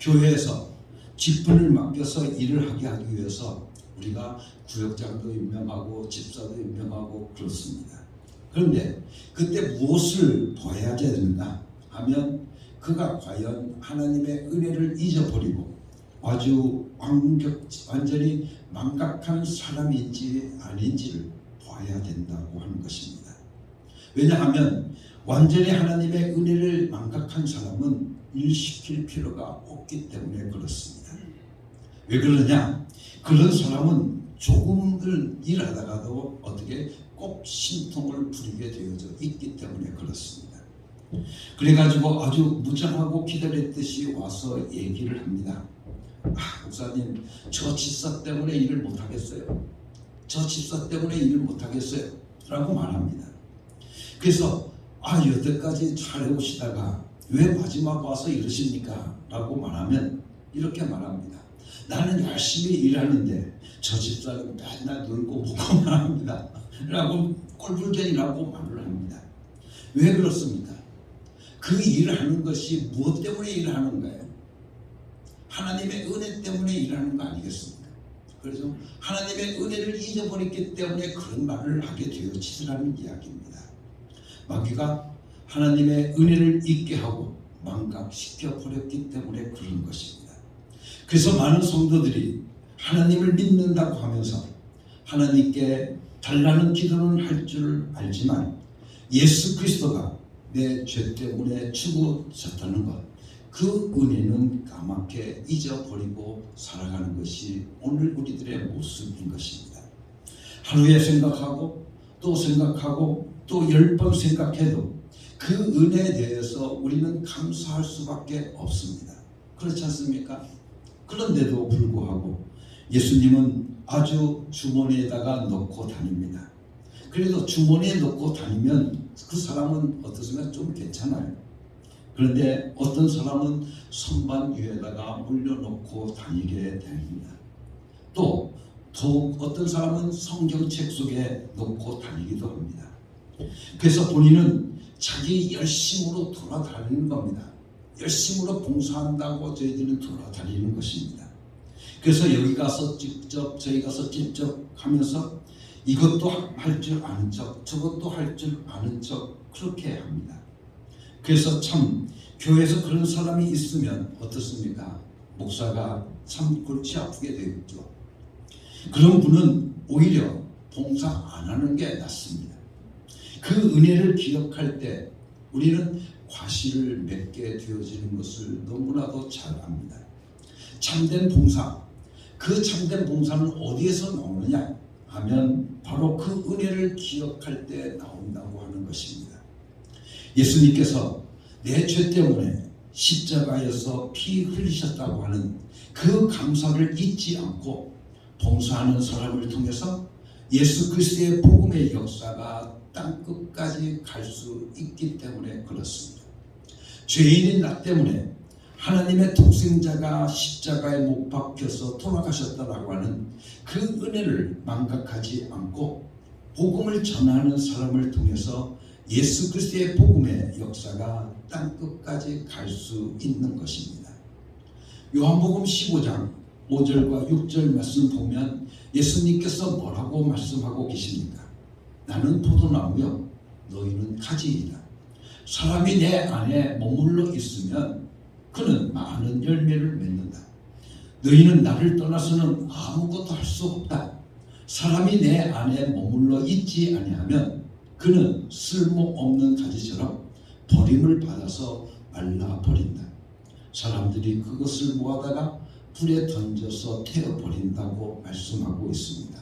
교회에서 직분을 맡겨서 일을 하게 하기 위해서 우리가 구역장도 임명하고 집사도 임명하고 그렇습니다. 그런데 그때 무엇을 보여야 되는가 하면 그가 과연 하나님의 은혜를 잊어버리고 아주 완전히 망각한 사람인지 아닌지를 봐야 된다고 하는 것입니다. 왜냐하면 완전히 하나님의 은혜를 망각한 사람은 일시킬 필요가 없기 때문에 그렇습니다. 왜 그러냐? 그런 사람은 조금을 일하다가도 어떻게 꼭 신통을 부리게 되어져 있기 때문에 그렇습니다. 그래가지고 아주 무장하고 기다렸듯이 와서 얘기를 합니다. 목사님, 저 집사 때문에 일을 못하겠어요. 저 집사 때문에 일을 못하겠어요 라고 말합니다. 그래서 여태까지 잘해오시다가 왜 마지막 와서 이러십니까? 라고 말하면 이렇게 말합니다. 나는 열심히 일하는데 저 집사는 맨날 놀고 묵고만 합니다 라고 꼴불견이라고 말을 합니다. 왜 그렇습니까? 그 일을 하는 것이 무엇 때문에 일을 하는 거예요? 하나님의 은혜 때문에 일하는 거 아니겠습니까? 그래서 하나님의 은혜를 잊어버렸기 때문에 그런 말을 하게 되어지더라는 이야기입니다. 마귀가 하나님의 은혜를 잊게 하고 망각시켜 버렸기 때문에 그런 것입니다. 그래서 많은 성도들이 하나님을 믿는다고 하면서 하나님께 달라는 기도는 할 줄 알지만 예수 그리스도가 내 죄 때문에 죽어졌다는 것, 그 은혜는 까맣게 잊어버리고 살아가는 것이 오늘 우리들의 모습인 것입니다. 하루에 생각하고 또 생각하고 또 10번 생각해도 그 은혜에 대해서 우리는 감사할 수밖에 없습니다. 그렇지 않습니까? 그런데도 불구하고 예수님은 아주 주머니에다가 넣고 다닙니다. 그래도 주머니에 넣고 다니면 그 사람은 어떻습니까? 좀 괜찮아요. 그런데 어떤 사람은 선반 위에다가 올려놓고 다니게 됩니다. 또 어떤 사람은 성경책 속에 놓고 다니기도 합니다. 그래서 본인은 자기 열심으로 돌아다니는 겁니다. 열심으로 봉사한다고 저희들은 돌아다니는 것입니다. 그래서 여기 가서 직접 저희 가서 직접 하면서 이것도 할 줄 아는 척 저것도 할 줄 아는 척 그렇게 합니다. 그래서 참 교회에서 그런 사람이 있으면 어떻습니까? 목사가 참 골치 아프게 되겠죠. 그런 분은 오히려 봉사 안 하는 게 낫습니다. 그 은혜를 기억할 때 우리는 과실을 맺게 되어지는 것을 너무나도 잘 압니다. 참된 봉사, 그 참된 봉사는 어디에서 나오느냐 하면 바로 그 은혜를 기억할 때 나온다고 하는 것입니다. 예수님께서 내 죄 때문에 십자가에서 피 흘리셨다고 하는 그 감사를 잊지 않고 봉사하는 사람을 통해서 예수 그리스도의 복음의 역사가 땅끝까지 갈 수 있기 때문에 그렇습니다. 죄인인 나 때문에 하나님의 독생자가 십자가에 못 박혀서 돌아가셨다라고 하는 그 은혜를 망각하지 않고 복음을 전하는 사람을 통해서 예수 그리스도의 복음의 역사가 땅끝까지 갈 수 있는 것입니다. 요한복음 15장 5절과 6절 말씀 보면 예수님께서 뭐라고 말씀하고 계십니까? 나는 포도나무요 너희는 가지이다. 사람이 내 안에 머물러 있으면 그는 많은 열매를 맺는다. 너희는 나를 떠나서는 아무것도 할 수 없다. 사람이 내 안에 머물러 있지 아니하면 그는 쓸모없는 가지처럼 버림을 받아서 말라버린다. 사람들이 그것을 모아다가 불에 던져서 태워버린다고 말씀하고 있습니다.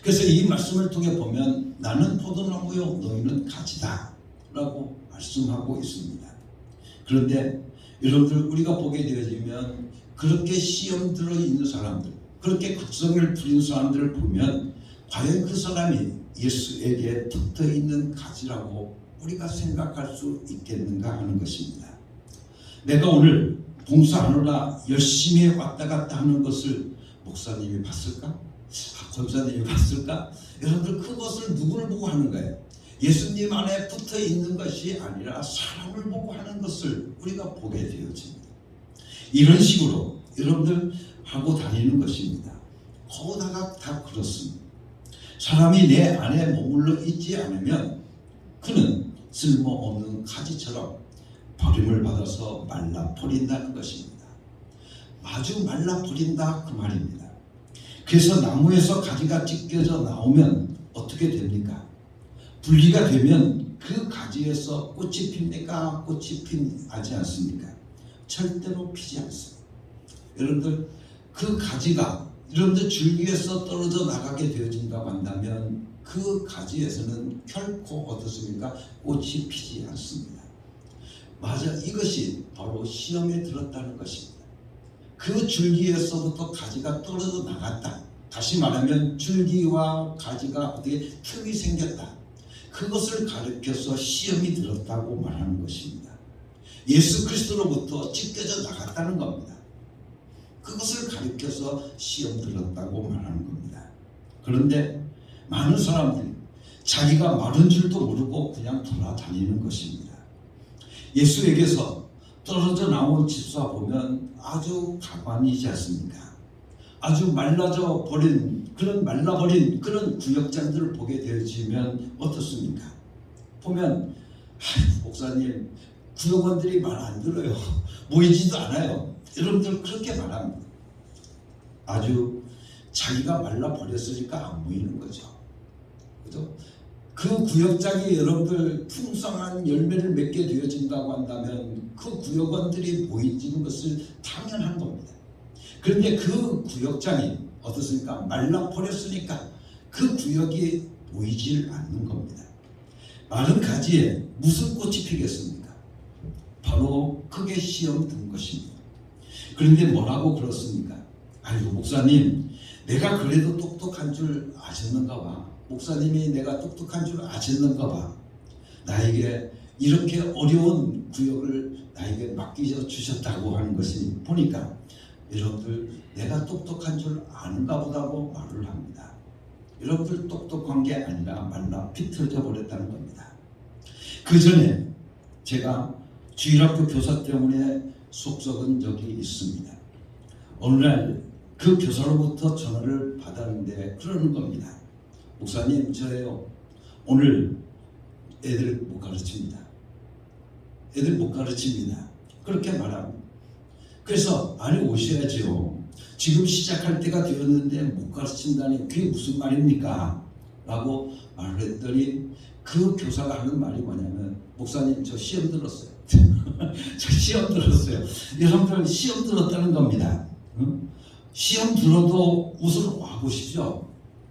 그래서 이 말씀을 통해 보면 나는 포도나무요 너희는 가지다 라고 말씀하고 있습니다. 그런데 여러분들 우리가 보게 되어지면 그렇게 시험 들어있는 사람들, 그렇게 극성을 부린 사람들을 보면 과연 그 사람이 예수에게 붙어있는 가지라고 우리가 생각할 수 있겠는가 하는 것입니다. 내가 오늘 봉사하느라 열심히 왔다 갔다 하는 것을 목사님이 봤을까? 권사님이 봤을까? 여러분들 그것을 누구를 보고 하는 거예요? 예수님 안에 붙어 있는 것이 아니라 사람을 보고 하는 것을 우리가 보게 되어집니다. 이런 식으로 여러분들 하고 다니는 것입니다. 거다가 다 그렇습니다. 사람이 내 안에 머물러 있지 않으면 그는 쓸모없는 가지처럼 버림을 받아서 말라버린다는 것입니다. 마주 말라버린다 그 말입니다. 그래서 나무에서 가지가 찢겨져 나오면 어떻게 됩니까? 분리가 되면 그 가지에서 꽃이 핍니까? 꽃이 피지 않습니까? 절대로 피지 않습니다. 여러분들 그 가지가 여러분들 줄기에서 떨어져 나가게 되어진다고 한다면 그 가지에서는 결코 어떻습니까? 꽃이 피지 않습니다. 맞아, 이것이 바로 시험에 들었다는 것입니다. 그 줄기에서부터 가지가 떨어져 나갔다. 다시 말하면 줄기와 가지가 어떻게 틈이 생겼다. 그것을 가리켜서 시험이 들었다고 말하는 것입니다. 예수 그리스도로부터 찢겨져 나갔다는 겁니다. 그것을 가리켜서 시험 들었다고 말하는 겁니다. 그런데 많은 사람들이 자기가 마른 줄도 모르고 그냥 돌아다니는 것입니다. 예수에게서 떨어져 나온 집사 보면 아주 가관이지 않습니까? 아주 말라져 버린 말라버린 그런 구역장들을 보게 되어지면 어떻습니까? 보면 목사님 구역원들이 말 안 들어요. 모이지도 않아요. 여러분들 그렇게 말합니다. 아주 자기가 말라버렸으니까 안 모이는 거죠. 그죠? 그 구역장이 여러분들 풍성한 열매를 맺게 되어진다고 한다면 그 구역원들이 모이지는 것을 당연한 겁니다. 그런데 그 구역장이 어떻습니까? 말라버렸으니까 그 구역이 보이질 않는 겁니다. 마른 가지에 무슨 꽃이 피겠습니까? 바로 크게 시험 든 것입니다. 그런데 뭐라고 그렇습니까? 아이고 목사님 내가 그래도 똑똑한 줄 아셨는가 봐. 목사님이 내가 똑똑한 줄 아셨는가 봐. 나에게 이렇게 어려운 구역을 나에게 맡기셔 주셨다고 하는 것이 보니까 여러분들 내가 똑똑한 줄 아는가 보다고 말을 합니다. 여러분들 똑똑한 게 아니라 말라 비틀어져 버렸다는 겁니다. 그 전에 제가 주일학교 교사 때문에 속썩은 적이 있습니다. 어느 날 그 교사로부터 전화를 받았는데 그러는 겁니다. 목사님 저예요. 오늘 애들 못 가르칩니다. 애들 못 가르칩니다. 그렇게 말합니다. 그래서 아니 오셔야죠. 지금 시작할 때가 되었는데 못 가르친다니 그게 무슨 말입니까? 라고 말을 했더니 그 교사가 하는 말이 뭐냐면 목사님 저 시험 들었어요. 저 시험 들었어요. 여러분들 시험 들었다는 겁니다. 응? 시험 들어도 웃으러 와보십시오.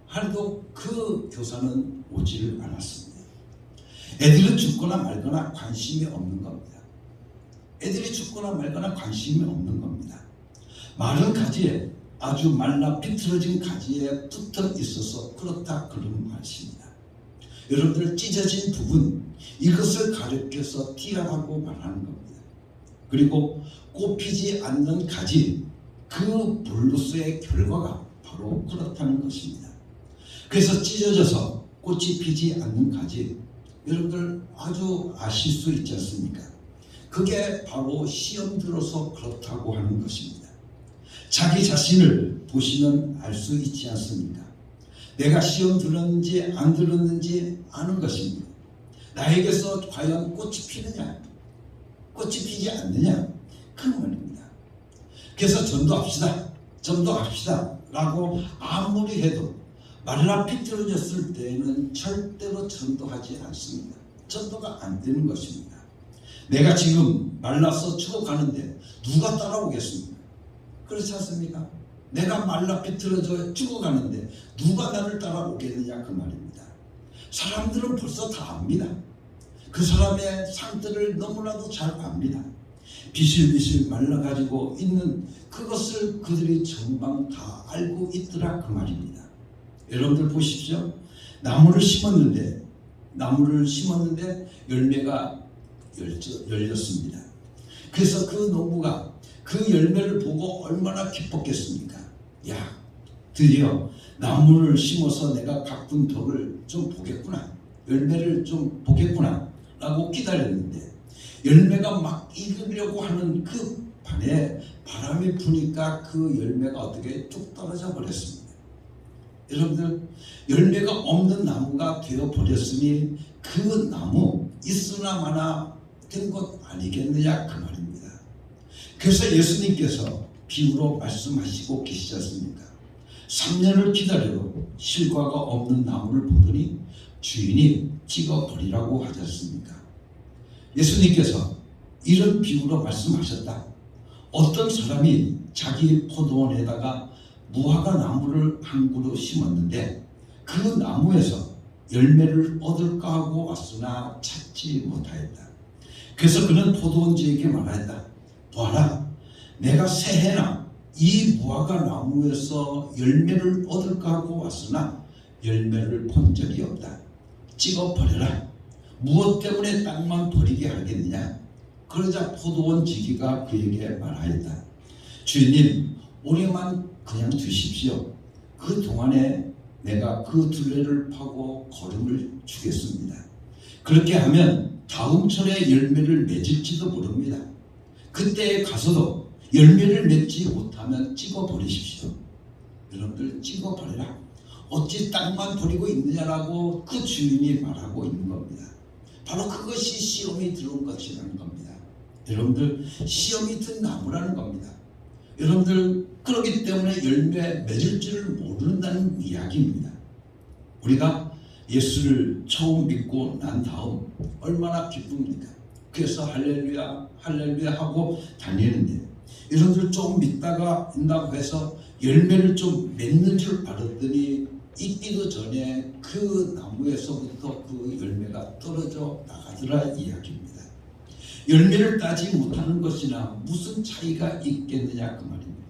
하루도 그 교사는 오지를 않았습니다. 애들은 죽거나 말거나 관심이 없는 겁니다. 애들이 죽거나 말거나 관심이 없는 겁니다. 마른 가지에 아주 말라 비틀어진 가지에 붙어 있어서 그렇다 그런 말씀입니다. 여러분들 찢어진 부분 이것을 가리켜서 띠아라고 말하는 겁니다. 그리고 꽃피지 않는 가지 그 블루스의 결과가 바로 그렇다는 것입니다. 그래서 찢어져서 꽃이 피지 않는 가지 여러분들 아주 아실 수 있지 않습니까? 그게 바로 시험 들어서 그렇다고 하는 것입니다. 자기 자신을 보시면 알 수 있지 않습니까? 내가 시험 들었는지 안 들었는지 아는 것입니다. 나에게서 과연 꽃이 피느냐 꽃이 피지 않느냐 그 말입니다. 그래서 전도합시다 라고 아무리 해도 말라 비틀어졌을 때에는 절대로 전도하지 않습니다. 전도가 안 되는 것입니다. 내가 지금 말라서 죽어가는데 누가 따라오겠습니까? 그렇지 않습니까? 내가 말라 비틀어져 죽어가는데 누가 나를 따라오겠느냐 그 말입니다. 사람들은 벌써 다 압니다. 그 사람의 상태를 너무나도 잘 압니다. 비실비실 말라가지고 있는 그것을 그들이 전방 다 알고 있더라 그 말입니다. 여러분들 보십시오. 나무를 심었는데 열매가 열렸습니다. 그래서 그 농부가 그 열매를 보고 얼마나 기뻤겠습니까? 야, 드디어 나무를 심어서 내가 가꾼 덕을 좀 보겠구나. 열매를 좀 보겠구나 라고 기다렸는데 열매가 막 익으려고 하는 그 반에 바람이 부니까 그 열매가 어떻게 쭉 떨어져 버렸습니다. 여러분들 열매가 없는 나무가 되어버렸으니 그 나무 있으나 마나 된 것 아니겠느냐 그 말입니다. 그래서 예수님께서 비유로 말씀하시고 계시지 않습니까? 3년을 기다려도 실과가 없는 나무를 보더니 주인이 찍어버리라고 하지 않습니까? 예수님께서 이런 비유로 말씀하셨다. 어떤 사람이 자기 포도원에다가 무화과 나무를 한 그루 심었는데 그 나무에서 열매를 얻을까 하고 왔으나 찾지 못하였다. 그래서 그는 포도원주에게 말하였다. 보아라, 내가 새해나 이 무화과 나무에서 열매를 얻을까 하고 왔으나 열매를 본 적이 없다. 찍어버려라. 무엇 때문에 땅만 버리게 하겠느냐? 그러자 포도원 지기가 그에게 말하였다. 주인님, 올해만 그냥 두십시오. 그 동안에 내가 그 둘레를 파고 거름을 주겠습니다. 그렇게 하면 다음 철에 열매를 맺을지도 모릅니다. 그때에 가서도 열매를 맺지 못하면 찍어버리십시오. 여러분들 찍어버리라. 어찌 땅만 버리고 있느냐라고 그 주인이 말하고 있는 겁니다. 바로 그것이 시험이 들어온 것이라는 겁니다. 여러분들 시험이 든 나무라는 겁니다. 여러분들 그렇기 때문에 열매 맺을 줄을 모른다는 이야기입니다. 우리가 예수를 처음 믿고 난 다음 얼마나 기쁩니까? 그래서 할렐루야 할렐루야 하고 다니는데 여러분들 좀 믿다가 있다고 해서 열매를 좀 맺는 줄 알았더니 있기도 전에 그 나무에서부터 그 열매가 떨어져 나가더라 이야기입니다. 열매를 따지 못하는 것이나 무슨 차이가 있겠느냐 그 말입니다.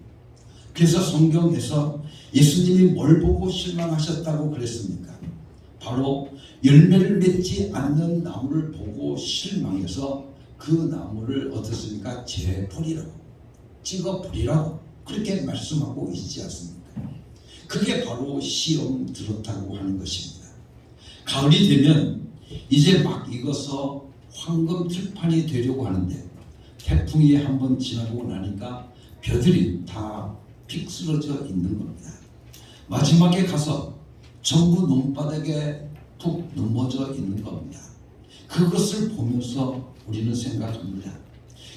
그래서 성경에서 예수님이 뭘 보고 실망하셨다고 그랬습니까? 바로 열매를 맺지 않는 나무를 보고 실망해서 그 나무를 어떻습니까? 재버리라고 찍어버리라고 그렇게 말씀하고 있지 않습니까? 그게 바로 시험 들었다고 하는 것입니다. 가을이 되면 이제 막 익어서 황금 들판이 되려고 하는데 태풍이 한번 지나고 나니까 벼들이 다 픽 쓰러져 있는 겁니다. 마지막에 가서 전부 논바닥에 푹 넘어져 있는 겁니다. 그것을 보면서 우리는 생각합니다.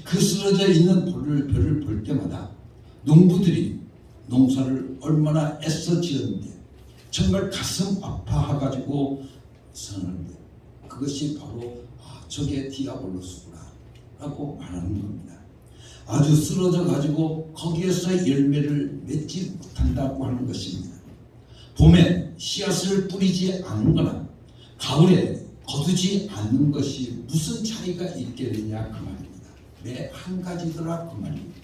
그 쓰러져 있는 벼를 볼 때마다 농부들이 농사를 얼마나 애써 지었는데 정말 가슴 아파가지고 서는데 그것이 바로 저게 디아볼로스구나 라고 말하는 겁니다. 아주 쓰러져 가지고 거기에서 열매를 맺지 못한다고 하는 것입니다. 봄에 씨앗을 뿌리지 않는 거나 가을에 거두지 않는 것이 무슨 차이가 있겠느냐 그 말입니다. 매 한 가지더라 그 말입니다.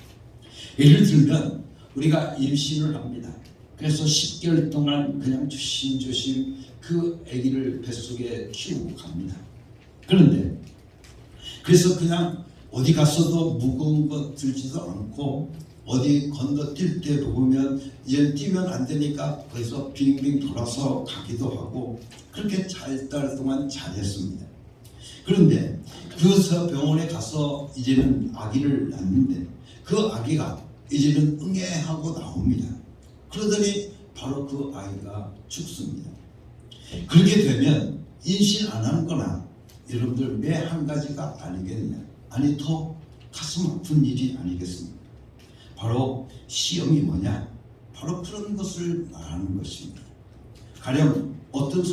예를 들면 우리가 임신을 합니다. 그래서 10개월 동안 그냥 조심조심 그 아기를 뱃속에 키우고 갑니다. 그런데 그래서 그냥 어디 갔어도 무거운 것 들지도 않고 어디 건너뛸 때 보면 이제 뛰면 안 되니까 거기서 빙빙 돌아서 가기도 하고 그렇게 잘 달 동안 잘했습니다. 그런데 그래서 병원에 가서 이제는 아기를 낳는데 그 아기가 이제는 응애하고 나옵니다. 그러더니 바로 그 아이가 죽습니다. 그렇게 되면 임신 안 하는 거나 여러분들 매 한 가지가 아니겠냐? 아니 더 가슴 아픈 일이 아니겠습니까? 바로 시험이 뭐냐? 바로 그런 것을 말하는 것입니다. 가령 어떤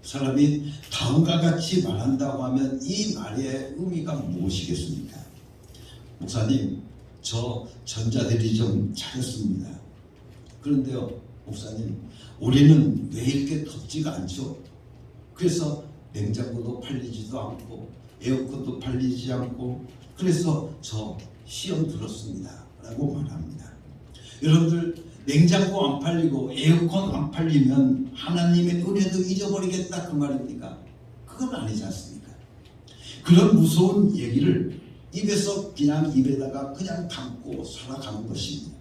사람이 다음과 같이 말한다고 하면 이 말의 의미가 무엇이겠습니까? 목사님, 저 전자들이 좀 잘했습니다. 그런데요, 목사님, 올해는 왜 이렇게 덥지가 않죠? 그래서 냉장고도 팔리지도 않고 에어컨도 팔리지 않고 그래서 저 시험 들었습니다 라고 말합니다. 여러분들 냉장고 안 팔리고 에어컨 안 팔리면 하나님의 은혜도 잊어버리겠다 그 말입니까? 그건 아니지 않습니까? 그런 무서운 얘기를 입에서 그냥 입에다가 그냥 담고 살아가는 것입니다.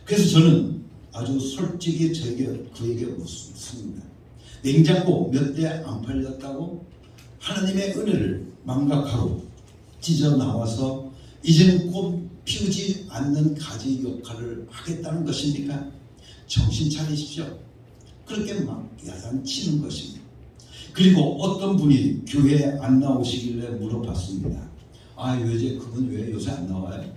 그래서 저는 아주 솔직히 그에게 묻습니다. 냉장고 몇 대 안 팔렸다고 하나님의 은혜를 망각하고 찢어 나와서 이제는 꽃 피우지 않는 가지 역할을 하겠다는 것입니까? 정신 차리십시오. 그렇게 막 야단치는 것입니다. 그리고 어떤 분이 교회에 안 나오시길래 물어봤습니다. 요새 그분 왜 요새 안 나와요?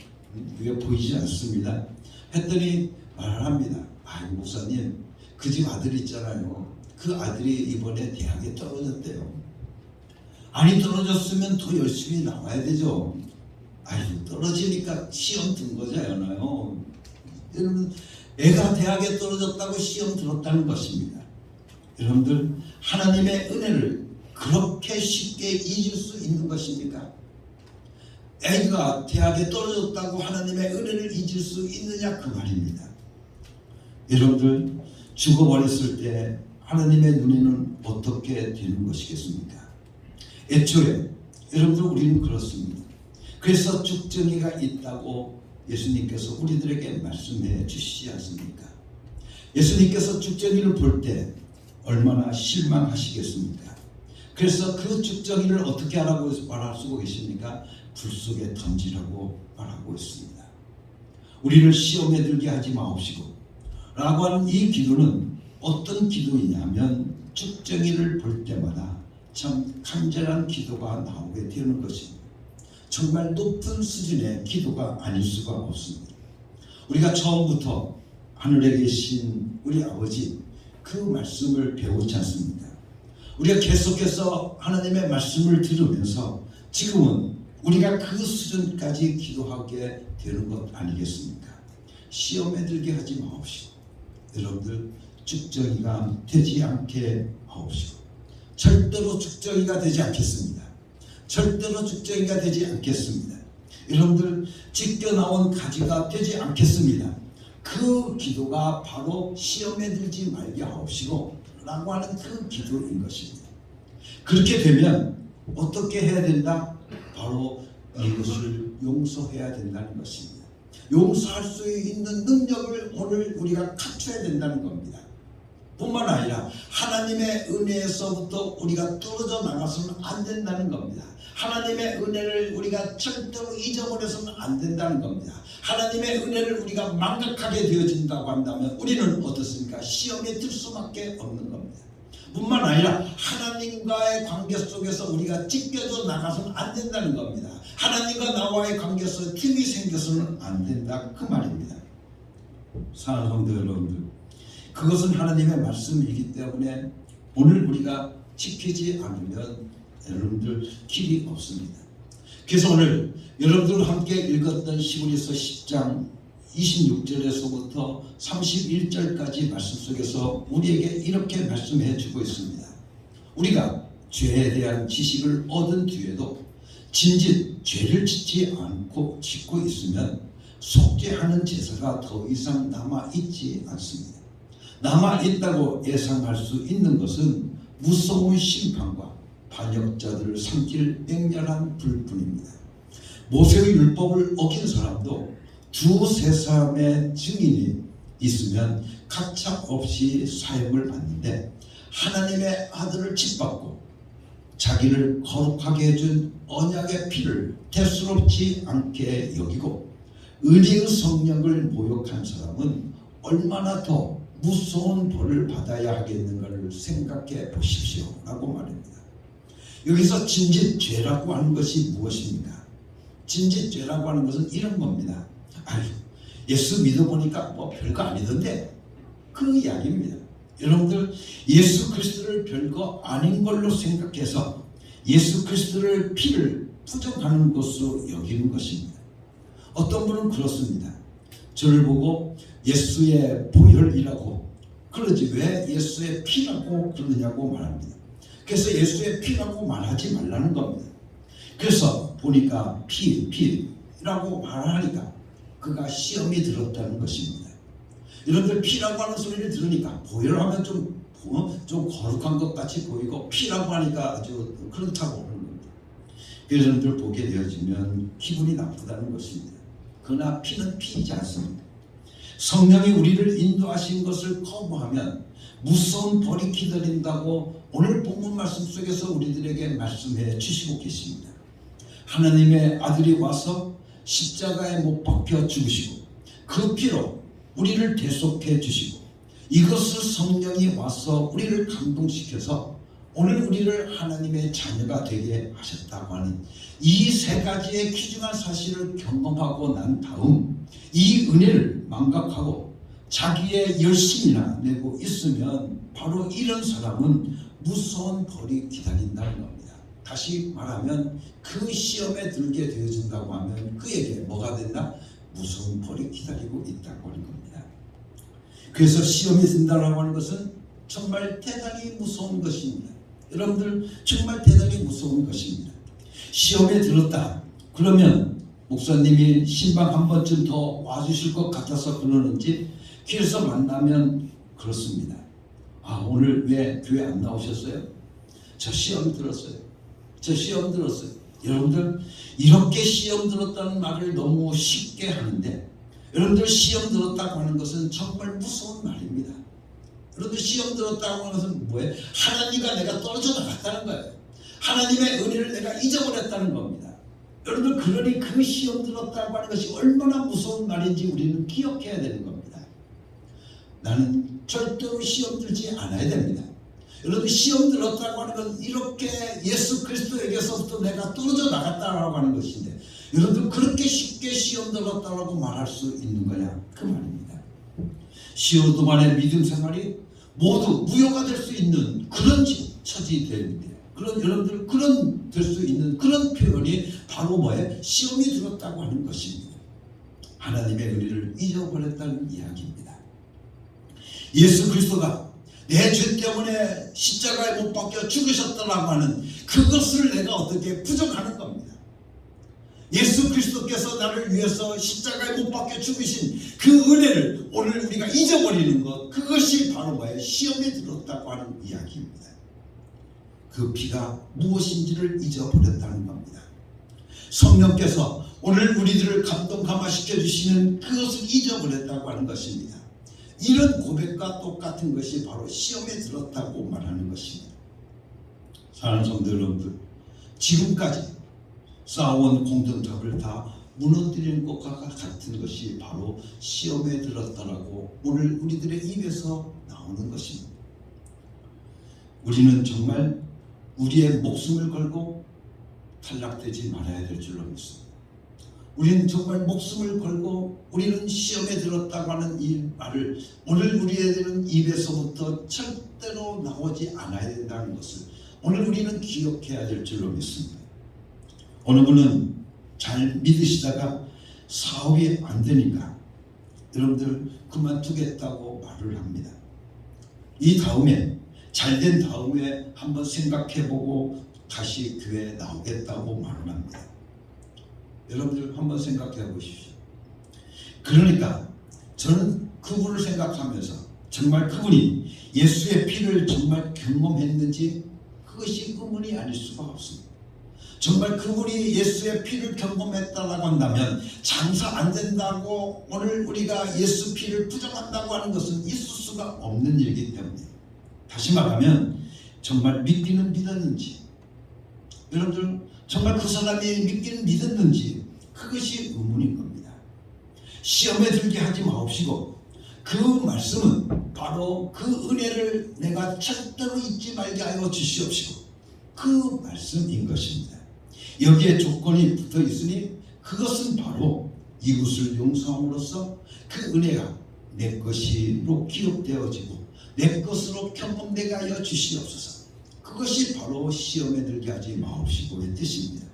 왜 보이지 않습니다? 했더니 말을 합니다. 목사님, 그 집 아들 있잖아요. 그 아들이 이번에 대학에 떨어졌대요. 아니 떨어졌으면 더 열심히 나와야 되죠. 떨어지니까 시험 든 거잖아요. 여러분, 애가 대학에 떨어졌다고 시험 들었다는 것입니다. 여러분들, 하나님의 은혜를 그렇게 쉽게 잊을 수 있는 것입니까? 애가 대학에 떨어졌다고 하나님의 은혜를 잊을 수 있느냐 그 말입니다. 여러분들, 죽어버렸을 때 하나님의 눈에는 어떻게 되는 것이겠습니까? 애초에 여러분들 우리는 그렇습니다. 그래서 죽정이가 있다고 예수님께서 우리들에게 말씀해 주시지 않습니까? 예수님께서 죽정이를 볼 때 얼마나 실망하시겠습니까? 그래서 그 죽정이를 어떻게 하라고 말하고 계십니까? 불 속에 던지라고 말하고 있습니다. 우리를 시험에 들게 하지 마옵시고 라고 하는 이 기도는 어떤 기도이냐면 쭉정이를 볼 때마다 참 간절한 기도가 나오게 되는 것입니다. 정말 높은 수준의 기도가 아닐 수가 없습니다. 우리가 처음부터 하늘에 계신 우리 아버지 그 말씀을 배우지 않습니까? 우리가 계속해서 하나님의 말씀을 들으면서 지금은 우리가 그 수준까지 기도하게 되는 것 아니겠습니까? 시험에 들게 하지 마옵시고 여러분들 쭉정이가 되지 않게 하옵시고 절대로 쭉정이가 되지 않겠습니다. 절대로 쭉정이가 되지 않겠습니다. 여러분들 찢겨 나온 가지가 되지 않겠습니다. 그 기도가 바로 시험에 들지 말게 하옵시고 라고 하는 그 기도인 것입니다. 그렇게 되면 어떻게 해야 된다? 바로 이것을 용서해야 된다는 것입니다. 용서할 수 있는 능력을 오늘 우리가 갖춰야 된다는 겁니다. 뿐만 아니라 하나님의 은혜에서부터 우리가 떨어져 나가서는 안 된다는 겁니다. 하나님의 은혜를 우리가 절대로 잊어버려서는 안 된다는 겁니다. 하나님의 은혜를 우리가 망각하게 되어진다고 한다면 우리는 어떻습니까? 시험에 들 수밖에 없는 겁니다. 뿐만 아니라 하나님과의 관계 속에서 우리가 찢겨져 나가서는 안 된다는 겁니다. 하나님과 나와의 관계에서 틈이 생겨서는 안 된다 그 말입니다. 사랑하는 성도 여러분들, 그것은 하나님의 말씀이기 때문에 오늘 우리가 지키지 않으면 여러분들 길이 없습니다. 그래서 오늘 여러분들과 함께 읽었던 히브리서 10장 26절에서부터 31절까지 말씀 속에서 우리에게 이렇게 말씀해 주고 있습니다. 우리가 죄에 대한 지식을 얻은 뒤에도 진짓 죄를 짓지 않고 짓고 있으면 속죄하는 제사가 더 이상 남아있지 않습니다. 남아있다고 예상할 수 있는 것은 무서운 심판과 반역자들을 삼킬 맹렬한 불뿐입니다. 모세의 율법을 어긴 사람도 두세 사람의 증인이 있으면 가차 없이 사형을 받는데 하나님의 아들을 짓밟고 자기를 거룩하게 해준 언약의 피를 대수롭지 않게 여기고 은혜의 성령을 모욕한 사람은 얼마나 더 무서운 벌을 받아야 하겠는가를 생각해 보십시오 라고 말합니다. 여기서 진짓죄라고 하는 것이 무엇입니까? 진짓죄라고 하는 것은 이런 겁니다. 아유, 예수 믿어보니까 뭐 별거 아니던데 그 이야기입니다. 여러분들 예수 그리스도를 별거 아닌 걸로 생각해서 예수 그리스도를 피를 부정하는 것으로 여기는 것입니다. 어떤 분은 그렇습니다. 저를 보고 예수의 보혈이라고 그러지 왜 예수의 피라고 그러느냐고 말합니다. 그래서 예수의 피라고 말하지 말라는 겁니다. 그래서 보니까 피라고 말하니까 그가 시험이 들었다는 것입니다. 여러분들 피라고 하는 소리를 들으니까 보혈하면 좀 거룩한 것 같이 보이고 피라고 하니까 아주 그렇다고 하는 겁니다. 그래서 여러분들 보게 되어지면 기분이 나쁘다는 것입니다. 그러나 피는 피이지 않습니다. 성령이 우리를 인도하신 것을 거부하면 무서운 벌이 기다린다고 오늘 본문 말씀 속에서 우리들에게 말씀해 주시고 계십니다. 하나님의 아들이 와서 십자가에 못 박혀 죽으시고 그 피로 우리를 대속해 주시고 이것을 성령이 와서 우리를 감동시켜서 오늘 우리를 하나님의 자녀가 되게 하셨다고 하는 이 세 가지의 귀중한 사실을 경험하고 난 다음 이 은혜를 망각하고 자기의 열심이나 내고 있으면 바로 이런 사람은 무서운 벌이 기다린다는 겁니다. 다시 말하면 그 시험에 들게 되어진다고 하면 그에게 뭐가 된다? 무서운 벌이 기다리고 있다고 하는 겁니다. 그래서 시험이 든다고 하는 것은 정말 대단히 무서운 것입니다. 여러분들 정말 대단히 무서운 것입니다. 시험에 들었다 그러면 목사님이 신방 한 번쯤 더 와주실 것 같아서 그러는지 길에서 만나면 그렇습니다. 아, 오늘 왜 교회 안 나오셨어요? 저 시험 들었어요. 저 시험 들었어요. 여러분들 이렇게 시험 들었다는 말을 너무 쉽게 하는데 여러분들 시험 들었다고 하는 것은 정말 무서운 말입니다. 여러분들 시험 들었다고 하는 것은 뭐예요? 하나님과 내가 떨어져 나갔다는 거예요. 하나님의 은혜를 내가 잊어버렸다는 겁니다. 여러분들 그러니 그 시험 들었다고 하는 것이 얼마나 무서운 말인지 우리는 기억해야 되는 겁니다. 나는 절대로 시험 들지 않아야 됩니다. 여러분 시험 들었다고 하는 건 이렇게 예수 그리스도에게서부터 내가 떨어져 나갔다라고 하는 것인데 여러분들 그렇게 쉽게 시험 들었다라고 말할 수 있는 거냐 그 말입니다. 시험 동안의 믿음 생활이 모두 무효가 될 수 있는 그런 처지 됩니다. 그런 여러분들 그런 될 수 있는 그런 표현이 바로 뭐예요? 시험이 들었다고 하는 것입니다. 하나님의 은혜를 잊어버렸다는 이야기입니다. 예수 그리스도가 내 죄 때문에 십자가에 못 박혀 죽으셨다라고 하는 그것을 내가 어떻게 부정하는 겁니다. 예수 그리스도께서 나를 위해서 십자가에 못 박혀 죽으신 그 은혜를 오늘 우리가 잊어버리는 것, 그것이 바로 뭐예요? 시험에 들었다고 하는 이야기입니다. 그 피가 무엇인지를 잊어버렸다는 겁니다. 성령께서 오늘 우리들을 감동 감화시켜 주시는 그것을 잊어버렸다고 하는 것입니다. 이런 고백과 똑같은 것이 바로 시험에 들었다고 말하는 것입니다. 사랑하는 성도 여러분들, 지금까지 쌓아온 공동탑을 다 무너뜨리는 것과 같은 것이 바로 시험에 들었다라고 오늘 우리들의 입에서 나오는 것입니다. 우리는 정말 우리의 목숨을 걸고 탈락되지 말아야 될 줄로 믿습니다. 우리는 정말 목숨을 걸고 우리는 시험에 들었다고 하는 이 말을 오늘 우리들은 입에서부터 절대로 나오지 않아야 된다는 것을 오늘 우리는 기억해야 될 줄로 믿습니다. 어느 분은 잘 믿으시다가 사업이 안 되니까 여러분들 그만두겠다고 말을 합니다. 이 다음에 잘된 다음에 한번 생각해보고 다시 교회에 나오겠다고 말을 합니다. 여러분들 한번 생각해 보십시오. 그러니까 저는 그분을 생각하면서 정말 그분이 예수의 피를 정말 경험했는지 그것이 의문이 아닐 수가 없습니다. 정말 그분이 예수의 피를 경험했다라고 한다면 장사 안 된다고 오늘 우리가 예수 피를 부정한다고 하는 것은 있을 수가 없는 일이기 때문에 다시 말하면 정말 믿기는 믿었는지 여러분들 정말 그 사람이 믿기는 믿었는지 그것이 의문인 겁니다. 시험에 들게 하지 마옵시고 그 말씀은 바로 그 은혜를 내가 절대로 잊지 말게 하여 주시옵시고 그 말씀인 것입니다. 여기에 조건이 붙어 있으니 그것은 바로 이웃을 용서함으로써 그 은혜가 내 것으로 기억되어지고 내 것으로 경험되게 하여 주시옵소서. 그것이 바로 시험에 들게 하지 마옵시고의 뜻입니다.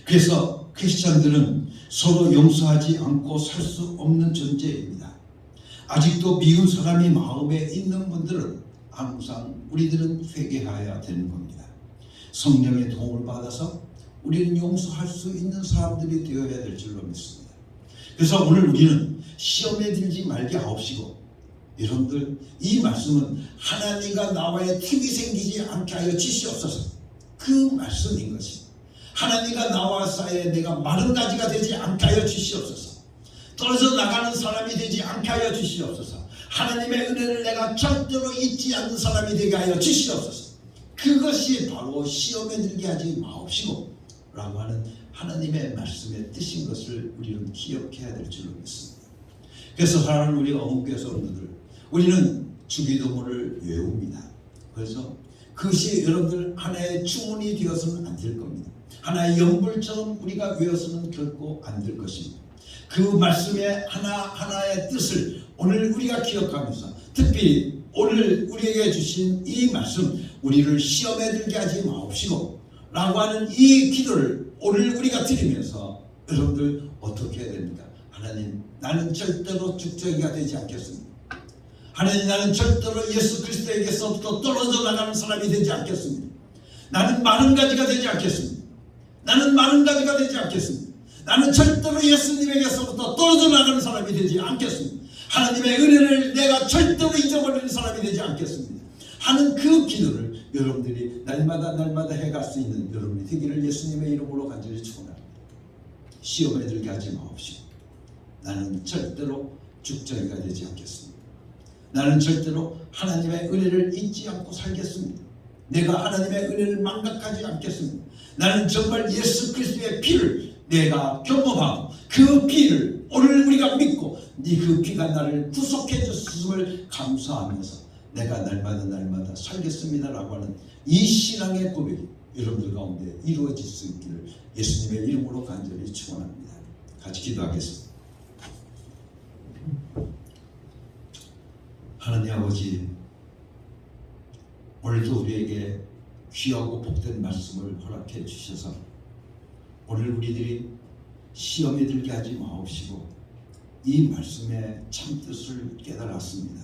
그래서 크리스찬들은 서로 용서하지 않고 살 수 없는 존재입니다. 아직도 미운 사람이 마음에 있는 분들은 항상 우리들은 회개해야 되는 겁니다. 성령의 도움을 받아서 우리는 용서할 수 있는 사람들이 되어야 될 줄로 믿습니다. 그래서 오늘 우리는 시험에 들지 말게 하옵시고 여러분들 이 말씀은 하나님과 나와의 틈이 생기지 않게 하여 주시옵소서. 그 말씀인 것입니다. 하나님과 나와 사이에 내가 마른 가지가 되지 않게 하여 주시옵소서. 떨어져 나가는 사람이 되지 않게 하여 주시옵소서. 하나님의 은혜를 내가 절대로 잊지 않는 사람이 되게 하여 주시옵소서. 그것이 바로 시험에 들게 하지 마옵시고 라고 하는 하나님의 말씀의 뜻인 것을 우리는 기억해야 될 줄로 믿습니다. 그래서 사랑하는 우리 어묵교회 성도들, 우리는 주기도문을 외웁니다. 그래서 그것이 여러분들 하나의 주문이 되어서는 안 될 겁니다. 하나의 연불처럼 우리가 외워서는 결코 안 될 것입니다. 그 말씀의 하나하나의 뜻을 오늘 우리가 기억하면서 특히 오늘 우리에게 주신 이 말씀, 우리를 시험에 들게 하지 마옵시고 라고 하는 이 기도를 오늘 우리가 드리면서 여러분들 어떻게 해야 됩니까? 하나님, 나는 절대로 죽정이가 되지 않겠습니다. 하나님, 나는 절대로 예수 그리스도에게서부터 떨어져 나가는 사람이 되지 않겠습니다. 나는 마른 가지가 되지 않겠습니다. 나는 마른 가지가 되지 않겠습니다. 나는 절대로 예수님에게서부터 떨어져 나가는 사람이 되지 않겠습니다. 하나님의 은혜를 내가 절대로 잊어버리는 사람이 되지 않겠습니다. 하는 그 기도를 여러분들이 날마다 해갈 수 있는 여러분이 되기를 예수님의 이름으로 간절히 축원합니다. 시험에 들게 하지 마옵시고 나는 절대로 죽정이가 되지 않겠습니다. 나는 절대로 하나님의 은혜를 잊지 않고 살겠습니다. 내가 하나님의 은혜를 망각하지 않겠습니다. 나는 정말 예수 그리스도의 피를 내가 경험하고 그 피를 오늘 우리가 믿고 네 그 피가 나를 구속해 줬음을 감사하면서 내가 날마다 살겠습니다라고 하는 이 신앙의 고백이 여러분들 가운데 이루어질 수 있기를 예수님의 이름으로 간절히 축원합니다. 같이 기도하겠습니다. 하나님 아버지, 오늘도 우리에게 귀하고 복된 말씀을 허락해 주셔서 오늘 우리들이 시험에 들게 하지 마옵시고 이 말씀의 참뜻을 깨달았습니다.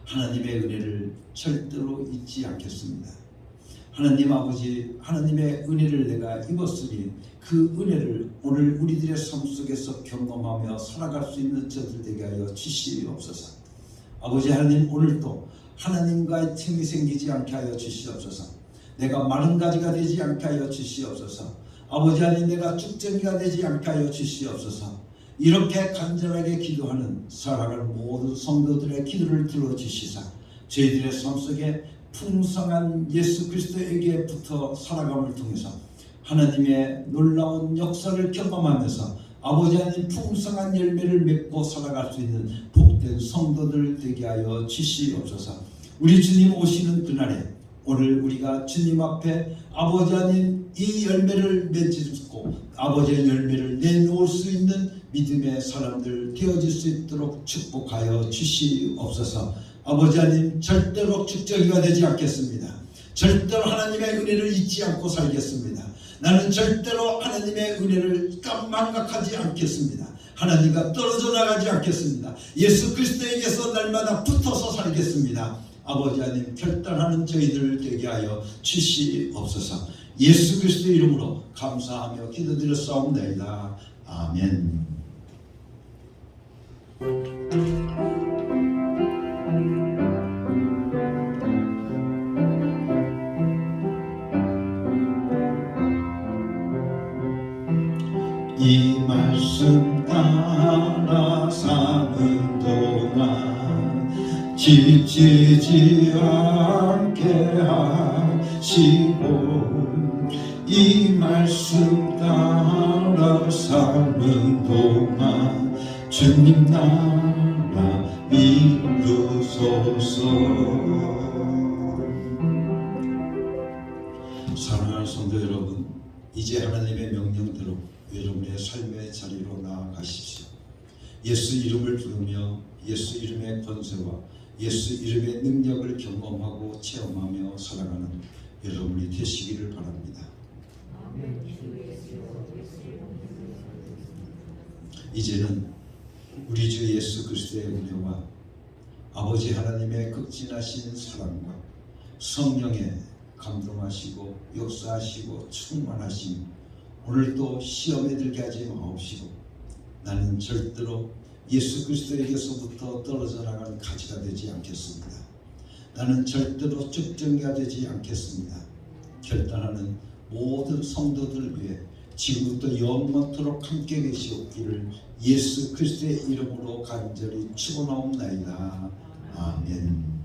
하나님의 은혜를 절대로 잊지 않겠습니다. 하나님 아버지, 하나님의 은혜를 내가 입었으니 그 은혜를 오늘 우리들의 삶 속에서 경험하며 살아갈 수 있는 저들 되게 하여 주시옵소서. 아버지 하나님, 오늘도 하나님과의 틈이 생기지 않게 하여 주시옵소서. 내가 마른 가지가 되지 않게 하여 주시옵소서. 아버지 하나님, 내가 쭉정이가 되지 않게 하여 주시옵소서. 이렇게 간절하게 기도하는 사랑하는 모든 성도들의 기도를 들어주시사 저희들의 삶 속에 풍성한 예수 그리스도에게부터 살아감을 통해서 하나님의 놀라운 역사를 경험하면서 아버지 하나님 풍성한 열매를 맺고 살아갈 수 있는 복된 성도들 되게 하여 주시옵소서. 우리 주님 오시는 그날에 오늘 우리가 주님 앞에 아버지 하나님 이 열매를 맺고 아버지의 열매를 내놓을 수 있는 믿음의 사람들 되어질 수 있도록 축복하여 주시옵소서. 아버지 하나님, 절대로 축적이가 되지 않겠습니다. 절대로 하나님의 은혜를 잊지 않고 살겠습니다. 나는 절대로 하나님의 은혜를 망각하지 않겠습니다. 하나님과 떨어져 나가지 않겠습니다. 예수 그리스도에게서 날마다 붙어서 살겠습니다. 아버지 하나님, 결단하는 저희들 되게 하여 주시옵소서. 예수 그리스도 이름으로 감사하며 기도드렸사옵나이다. 아멘. 이 말씀 따라 사는 동안 지치지 않게 하시고 이 말씀 따라 사는 동안 주님 나라 이루소서. 사랑하는 성도 여러분, 이제 하나님의 명령대로 여러분의 삶의 자리로 나아가십시오. 예수 이름을 부르며 예수 이름의 권세와 예수 이름의 능력을 경험하고 체험하며 살아가는 여러분이 되시기를 바랍니다. 이제는 우리 주 예수 그리스도의 은혜와 아버지 하나님의 극진하신 사랑과 성령의 감동하시고 역사하시고 충만하심 오늘도 시험에 들게 하지 마옵시고 나는 절대로 예수 그리스도에게서부터 떨어져 나간 가지가 되지 않겠습니다. 나는 절대로 쭉정이가 되지 않겠습니다. 결단하는 모든 성도들 위해 지금부터 영원토록 함께 계시옵기를 예수 그리스도의 이름으로 간절히 축원하옵나이다. 아멘.